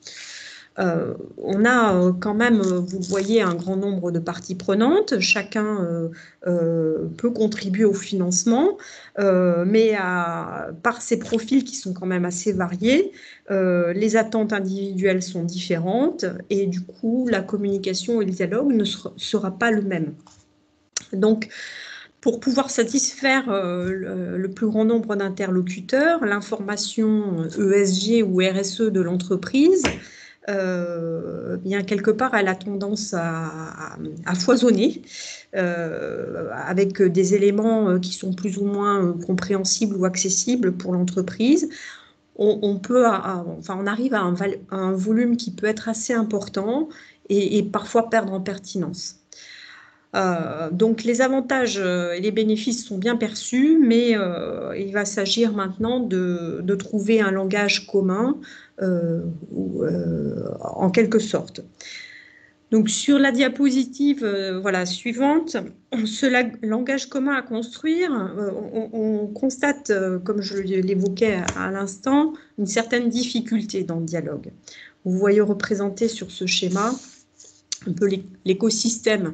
On a quand même, vous voyez, un grand nombre de parties prenantes. Chacun peut contribuer au financement, mais par ces profils qui sont quand même assez variés, les attentes individuelles sont différentes et du coup, la communication et le dialogue ne sera pas le même. Donc, pour pouvoir satisfaire le plus grand nombre d'interlocuteurs, l'information ESG ou RSE de l'entreprise, bien quelque part, elle a tendance à foisonner avec des éléments qui sont plus ou moins compréhensibles ou accessibles pour l'entreprise. On arrive à un volume qui peut être assez important et parfois perdre en pertinence. Donc les avantages et les bénéfices sont bien perçus, mais il va s'agir maintenant de trouver un langage commun en quelque sorte. Donc, sur la diapositive voilà, suivante, ce langage commun à construire, on constate, comme je l'évoquais à l'instant, une certaine difficulté dans le dialogue. Vous voyez représenté sur ce schéma un peu l'écosystème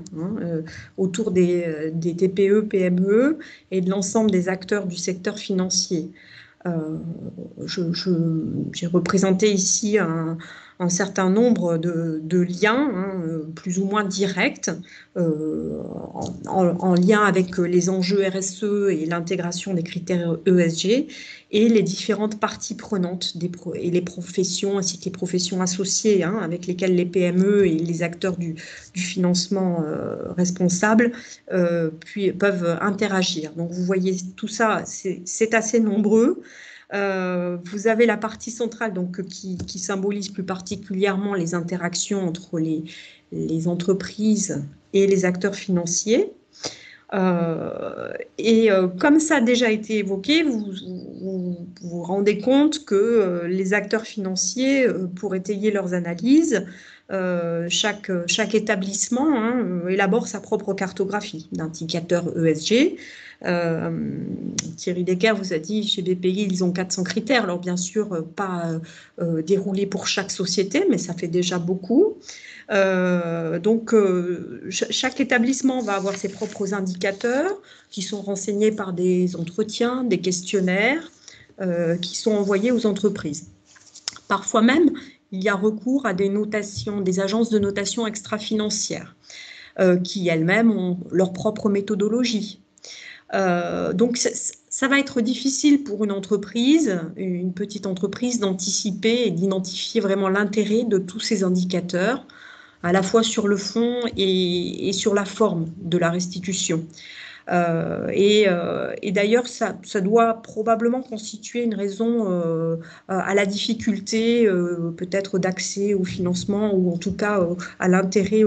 autour des TPE, PME et de l'ensemble des acteurs du secteur financier. J'ai représenté ici un certain nombre de liens, plus ou moins directs, en lien avec les enjeux RSE et l'intégration des critères ESG et les différentes parties prenantes et les professions ainsi que les professions associées avec lesquelles les PME et les acteurs du financement responsable peuvent interagir. Donc vous voyez tout ça, c'est assez nombreux. Vous avez la partie centrale donc, qui symbolise plus particulièrement les interactions entre les entreprises et les acteurs financiers. Comme ça a déjà été évoqué, vous vous rendez compte que les acteurs financiers, pour étayer leurs analyses, chaque établissement élabore sa propre cartographie d'indicateurs ESG. Thierry Decker vous a dit chez BPI ils ont 400 critères, alors bien sûr pas déroulés pour chaque société, mais ça fait déjà beaucoup. Donc chaque établissement va avoir ses propres indicateurs qui sont renseignés par des entretiens, des questionnaires qui sont envoyés aux entreprises. Parfois même, il y a recours à des notations, des agences de notation extra-financières qui elles-mêmes ont leur propre méthodologie. Donc ça va être difficile pour une entreprise, une petite entreprise, d'anticiper et d'identifier vraiment l'intérêt de tous ces indicateurs, à la fois sur le fond et sur la forme de la restitution. Et d'ailleurs, ça doit probablement constituer une raison à la difficulté peut-être d'accès au financement ou en tout cas à l'intérêt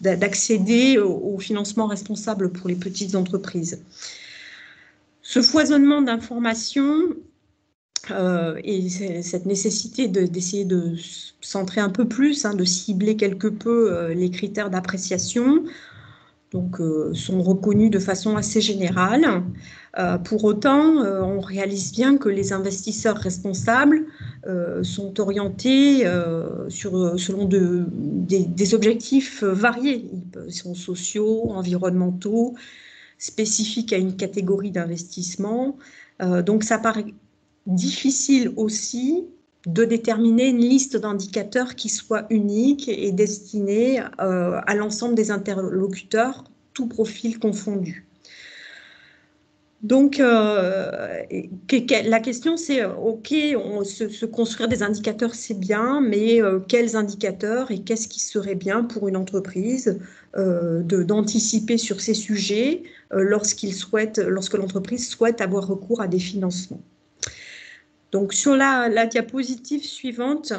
d'accéder au financement responsable pour les petites entreprises. Ce foisonnement d'informations et cette nécessité d'essayer de centrer un peu plus, de cibler quelque peu les critères d'appréciation, donc sont reconnus de façon assez générale. Pour autant, on réalise bien que les investisseurs responsables sont orientés selon des objectifs variés. Ils sont sociaux, environnementaux, spécifiques à une catégorie d'investissement. Donc ça paraît difficile aussi de déterminer une liste d'indicateurs qui soit unique et destinée à l'ensemble des interlocuteurs, tout profil confondu. Donc, la question c'est, ok, se construire des indicateurs c'est bien, mais quels indicateurs et qu'est-ce qui serait bien pour une entreprise d'anticiper sur ces sujets lorsque l'entreprise souhaite avoir recours à des financements. Donc, sur la diapositive suivante,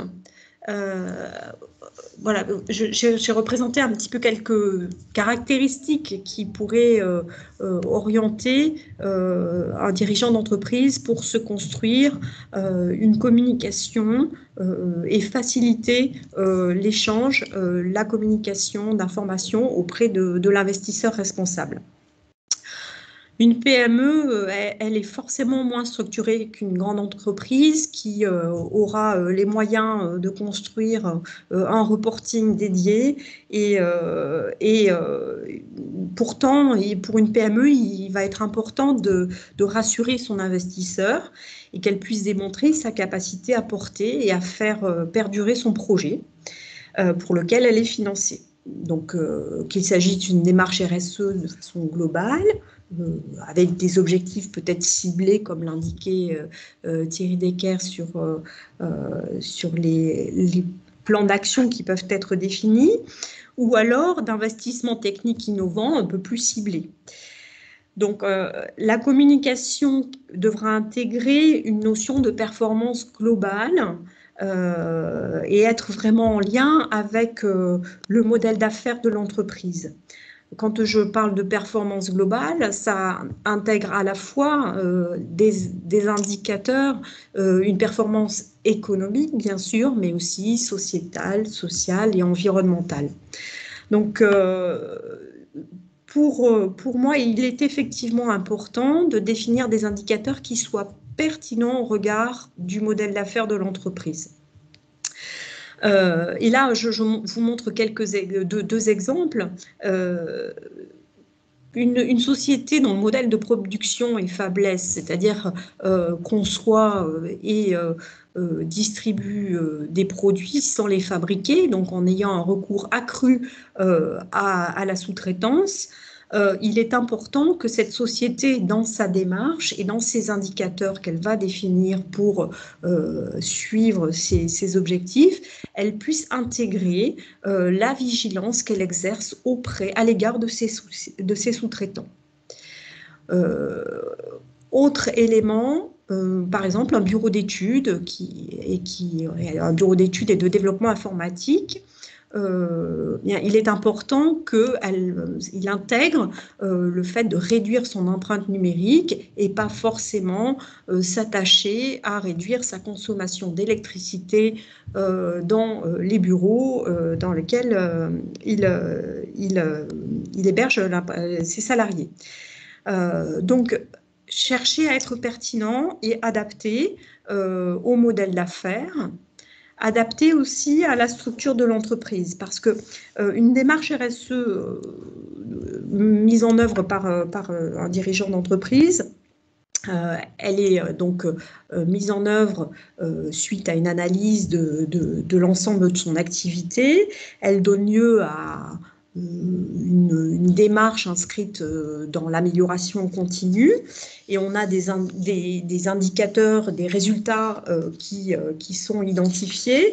voilà, j'ai représenté un petit peu quelques caractéristiques qui pourraient orienter un dirigeant d'entreprise pour se construire une communication et faciliter l'échange, la communication d'informations auprès de l'investisseur responsable. Une PME, elle est forcément moins structurée qu'une grande entreprise qui aura les moyens de construire un reporting dédié et pourtant, pour une PME, il va être important de rassurer son investisseur et qu'elle puisse démontrer sa capacité à porter et à faire perdurer son projet pour lequel elle est financée. Donc, qu'il s'agisse d'une démarche RSE de façon globale, avec des objectifs peut-être ciblés, comme l'indiquait Thierry Decker sur les plans d'action qui peuvent être définis, ou alors d'investissements techniques innovants un peu plus ciblés. Donc, la communication devra intégrer une notion de performance globale et être vraiment en lien avec le modèle d'affaires de l'entreprise. quand je parle de performance globale, ça intègre à la fois des indicateurs, une performance économique bien sûr, mais aussi sociétale, sociale et environnementale. Donc, pour moi, il est effectivement important de définir des indicateurs qui soient pertinents au regard du modèle d'affaires de l'entreprise. Et là, je vous montre deux exemples. Une société dont le modèle de production est faiblesse, c'est-à-dire conçoit et distribue des produits sans les fabriquer, donc en ayant un recours accru à la sous-traitance, il est important que cette société, dans sa démarche et dans ses indicateurs qu'elle va définir pour suivre ses objectifs, elle puisse intégrer la vigilance qu'elle exerce à l'égard de ses sous-traitants. Autre élément, par exemple, un bureau d'études un bureau d'études et de développement informatique. Il est important qu'il intègre le fait de réduire son empreinte numérique et pas forcément s'attacher à réduire sa consommation d'électricité dans les bureaux dans lesquels il héberge ses salariés. Donc, chercher à être pertinent et adapté au modèle d'affaires, adapté aussi à la structure de l'entreprise, parce que une démarche RSE mise en œuvre par un dirigeant d'entreprise, elle est donc mise en œuvre suite à une analyse de l'ensemble de son activité. Elle donne lieu à une démarche inscrite dans l'amélioration continue, et on a des indicateurs, des résultats qui sont identifiés,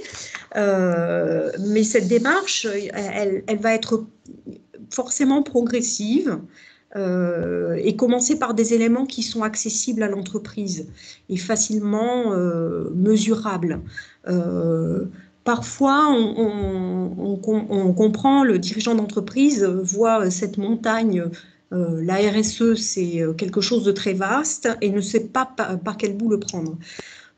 mais cette démarche, elle va être forcément progressive et commencer par des éléments qui sont accessibles à l'entreprise et facilement mesurables. Parfois, on comprend, le dirigeant d'entreprise voit cette montagne, la RSE, c'est quelque chose de très vaste et ne sait pas par quel bout le prendre.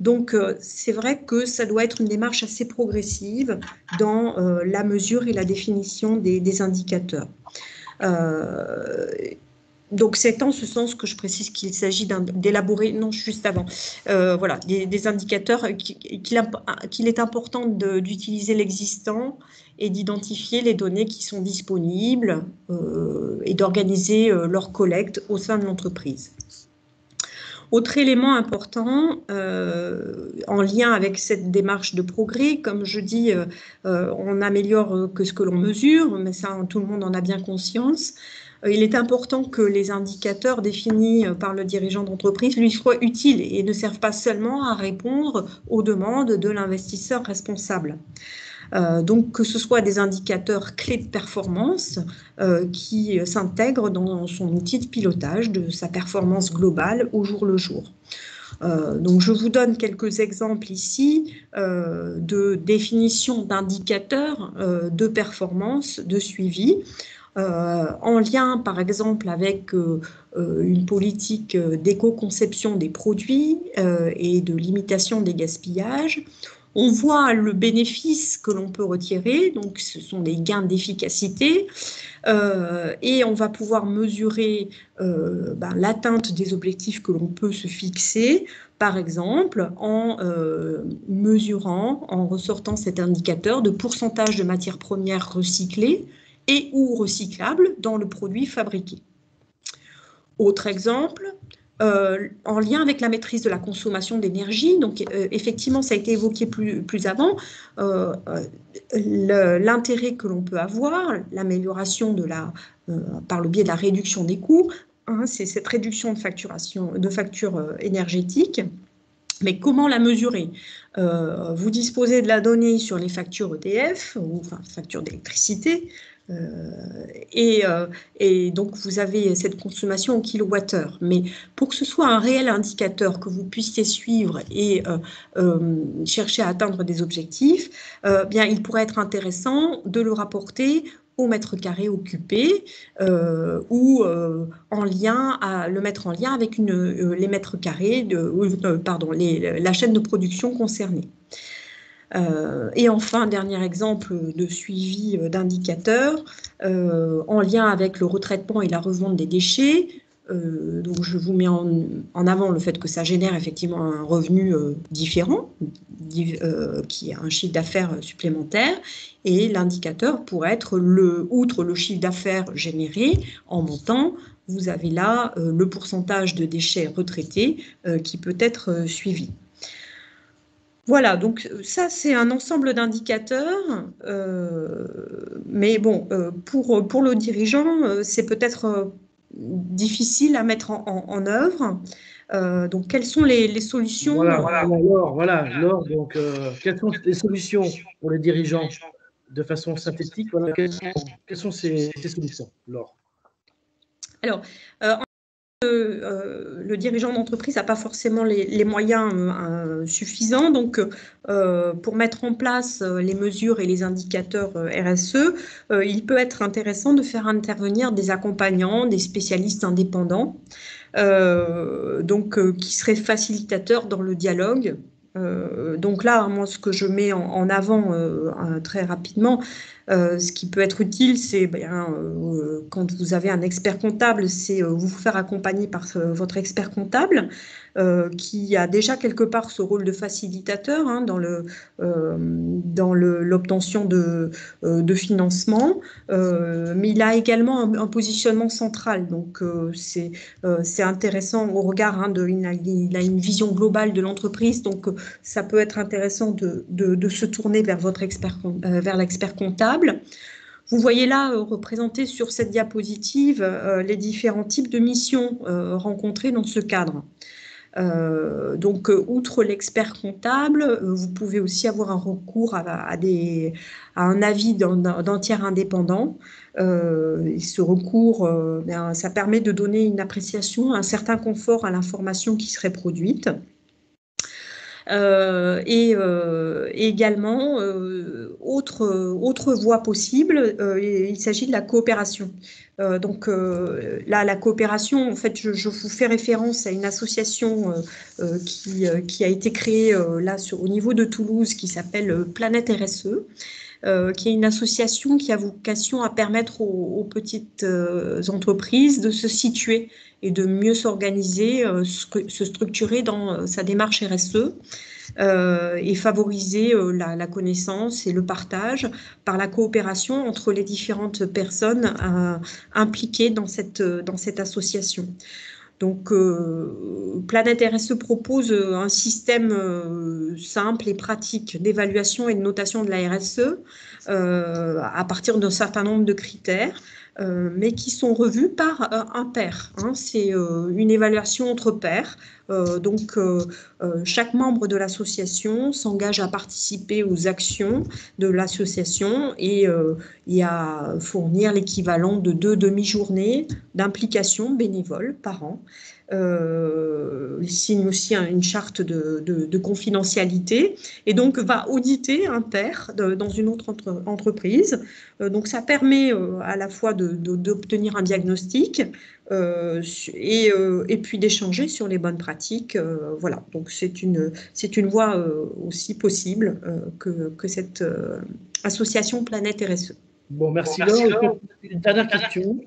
Donc, c'est vrai que ça doit être une démarche assez progressive dans la mesure et la définition des indicateurs. Donc, c'est en ce sens que je précise qu'il s'agit d'élaborer, non, juste avant, voilà, des indicateurs qu'il est important d'utiliser l'existant et d'identifier les données qui sont disponibles et d'organiser leur collecte au sein de l'entreprise. Autre élément important, en lien avec cette démarche de progrès, comme je dis, on améliore que ce que l'on mesure, mais ça, tout le monde en a bien conscience. Il est important que les indicateurs définis par le dirigeant d'entreprise lui soient utiles et ne servent pas seulement à répondre aux demandes de l'investisseur responsable. Donc, que ce soit des indicateurs clés de performance qui s'intègrent dans son outil de pilotage de sa performance globale au jour le jour. Donc, je vous donne quelques exemples ici de définition d'indicateurs de performance, de suivi, en lien, par exemple, avec une politique d'éco-conception des produits et de limitation des gaspillages. On voit le bénéfice que l'on peut retirer, donc ce sont des gains d'efficacité, et on va pouvoir mesurer l'atteinte des objectifs que l'on peut se fixer, par exemple en mesurant, en ressortant cet indicateur de pourcentage de matières premières recyclées et ou recyclables dans le produit fabriqué. Autre exemple, en lien avec la maîtrise de la consommation d'énergie, donc effectivement ça a été évoqué plus avant, l'intérêt que l'on peut avoir, l'amélioration par le biais de la réduction des coûts, hein, c'est cette réduction de facture énergétique. Mais comment la mesurer? Vous disposez de la donnée sur les factures EDF, ou enfin factures d'électricité, et donc vous avez cette consommation au kilowattheure. Mais pour que ce soit un réel indicateur que vous puissiez suivre et chercher à atteindre des objectifs, bien il pourrait être intéressant de le rapporter au mètre carré occupé ou le mettre en lien avec les mètres carrés, la chaîne de production concernée. Et enfin, dernier exemple de suivi d'indicateurs en lien avec le retraitement et la revente des déchets. Donc, je vous mets en avant le fait que ça génère effectivement un revenu différent, qui a un chiffre d'affaires supplémentaire. Et l'indicateur pourrait être, outre le chiffre d'affaires généré en montant, vous avez là le pourcentage de déchets retraités qui peut être suivi. Voilà, donc ça c'est un ensemble d'indicateurs, mais bon, pour le dirigeant, c'est peut-être difficile à mettre en œuvre. Donc, quelles sont les solutions? Laure, donc, quelles sont les solutions pour les dirigeants de façon synthétique? Voilà, quelles sont ces solutions, Laure? Alors, le dirigeant d'entreprise n'a pas forcément les moyens suffisants. Donc, pour mettre en place les mesures et les indicateurs RSE, il peut être intéressant de faire intervenir des accompagnants, des spécialistes indépendants, qui seraient facilitateurs dans le dialogue. Donc là, moi, ce que je mets en avant très rapidement, ce qui peut être utile, c'est quand vous avez un expert comptable, c'est vous faire accompagner par votre expert comptable qui a déjà quelque part ce rôle de facilitateur dans l'obtention de financement, mais il a également un positionnement central. Donc c'est intéressant au regard il a une vision globale de l'entreprise, donc ça peut être intéressant de se tourner vers vers l'expert comptable. Vous voyez là représentés sur cette diapositive les différents types de missions rencontrées dans ce cadre. Donc, outre l'expert comptable, vous pouvez aussi avoir un recours à un avis d'un tiers indépendant. Ce recours, ça permet de donner une appréciation, un certain confort à l'information qui serait produite. Et également, autre voie possible, il s'agit de la coopération. Donc là, la coopération, en fait, je vous fais référence à une association qui a été créée là au niveau de Toulouse, qui s'appelle Planète RSE. Qui est une association qui a vocation à permettre aux petites entreprises de se situer et de mieux s'organiser, se structurer dans sa démarche RSE et favoriser la connaissance et le partage par la coopération entre les différentes personnes impliquées dans cette association. Donc, Planète RSE propose un système simple et pratique d'évaluation et de notation de la RSE à partir d'un certain nombre de critères, mais qui sont revus par un pair. C'est une évaluation entre pairs. Donc, chaque membre de l'association s'engage à participer aux actions de l'association et à fournir l'équivalent de 2 demi-journées d'implication bénévole par an. Signe aussi une charte de confidentialité et donc va auditer un pair dans une autre entreprise. Donc, ça permet à la fois d'obtenir un diagnostic et puis d'échanger sur les bonnes pratiques. Voilà, donc c'est une voie aussi possible que cette association Planète RSE. Bon, merci Laure. Une dernière question.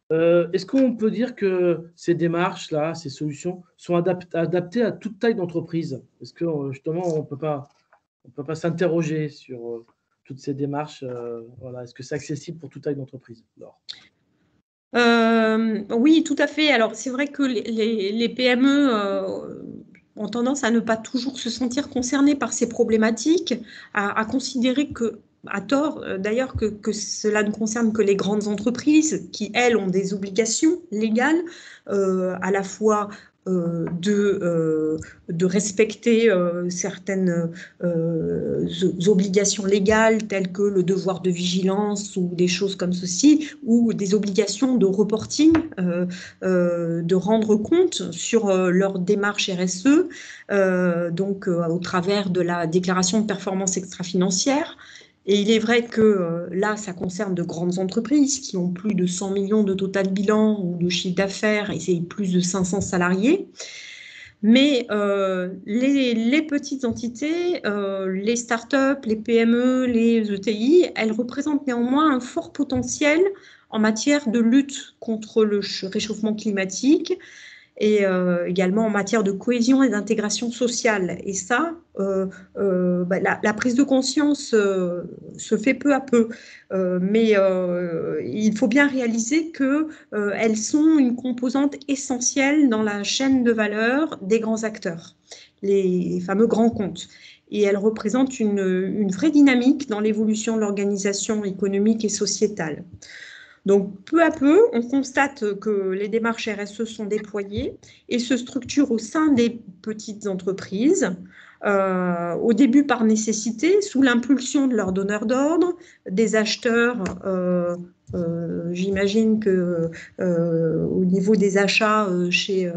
Est-ce qu'on peut dire que ces démarches-là, ces solutions sont adaptées à toute taille d'entreprise? Est-ce que justement, on ne peut pas s'interroger sur toutes ces démarches? Voilà. Est-ce que c'est accessible pour toute taille d'entreprise, Laure? Oui, tout à fait. Alors, c'est vrai que les PME ont tendance à ne pas toujours se sentir concernées par ces problématiques, à considérer que, à tort d'ailleurs, que cela ne concerne que les grandes entreprises qui, elles, ont des obligations légales, à la fois de respecter certaines obligations légales telles que le devoir de vigilance ou des choses comme ceci, ou des obligations de reporting, de rendre compte sur leur démarche RSE, donc au travers de la déclaration de performance extra-financière. Et il est vrai que là, ça concerne de grandes entreprises qui ont plus de 100 millions de total bilan ou de chiffre d'affaires et c'est plus de 500 salariés. Mais les petites entités, les startups, les PME, les ETI, elles représentent néanmoins un fort potentiel en matière de lutte contre le réchauffement climatique et également en matière de cohésion et d'intégration sociale. Et ça, la prise de conscience se fait peu à peu. Mais il faut bien réaliser qu'elles sont une composante essentielle dans la chaîne de valeur des grands acteurs, les fameux grands comptes. Et elles représentent une vraie dynamique dans l'évolution de l'organisation économique et sociétale. Donc, peu à peu, on constate que les démarches RSE sont déployées et se structurent au sein des petites entreprises, au début par nécessité, sous l'impulsion de leurs donneurs d'ordre, des acheteurs. J'imagine qu'au niveau des achats chez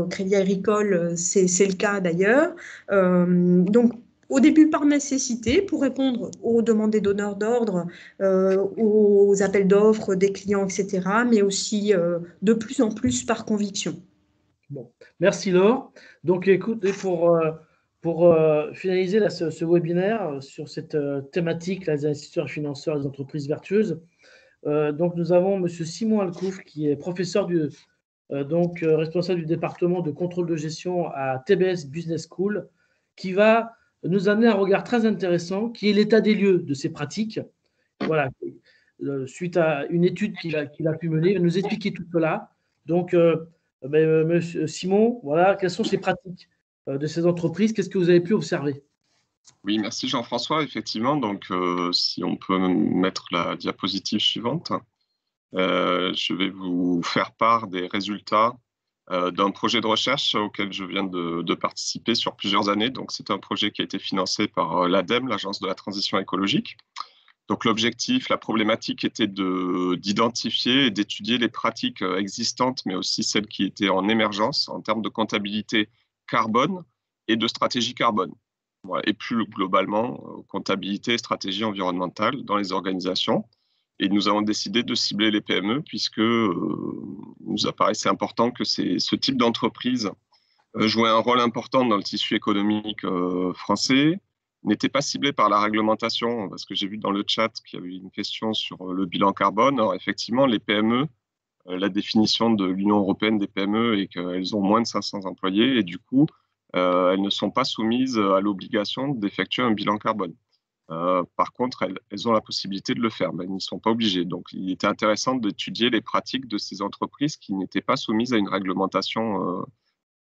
Crédit Agricole, c'est le cas d'ailleurs. Donc, au début par nécessité, pour répondre aux demandes des donneurs d'ordre, aux appels d'offres des clients, etc., mais aussi de plus en plus par conviction. Bon, merci Laure. Donc écoutez, pour finaliser là, ce webinaire sur cette thématique, les investisseurs financeurs et les entreprises vertueuses, donc nous avons M. Simon Alcouf, qui est professeur responsable du département de contrôle de gestion à TBS Business School, qui va nous amener un regard très intéressant, qui est l'état des lieux de ces pratiques. Voilà, suite à une étude qu'il a pu mener, il va nous expliquer tout cela. Donc, Monsieur Simon, voilà, quelles sont ces pratiques de ces entreprises? Qu'est-ce que vous avez pu observer? Oui, merci Jean-François. Effectivement, donc si on peut mettre la diapositive suivante, je vais vous faire part des résultats d'un projet de recherche auquel je viens de participer sur plusieurs années. Donc, c'est un projet qui a été financé par l'ADEME, l'Agence de la transition écologique. Donc, l'objectif, la problématique était d'identifier et d'étudier les pratiques existantes, mais aussi celles qui étaient en émergence en termes de comptabilité carbone et de stratégie carbone. Voilà. Et plus globalement, comptabilité et stratégie environnementale dans les organisations. Et nous avons décidé de cibler les PME puisque nous apparaissait important que ce type d'entreprise jouait un rôle important dans le tissu économique français, n'était pas ciblé par la réglementation, parce que j'ai vu dans le chat qu'il y avait une question sur le bilan carbone. Alors effectivement, les PME, la définition de l'Union européenne des PME est qu'elles ont moins de 500 employés et du coup, elles ne sont pas soumises à l'obligation d'effectuer un bilan carbone. Par contre, elles ont la possibilité de le faire, mais elles n'y sont pas obligées. Donc, il était intéressant d'étudier les pratiques de ces entreprises qui n'étaient pas soumises à une réglementation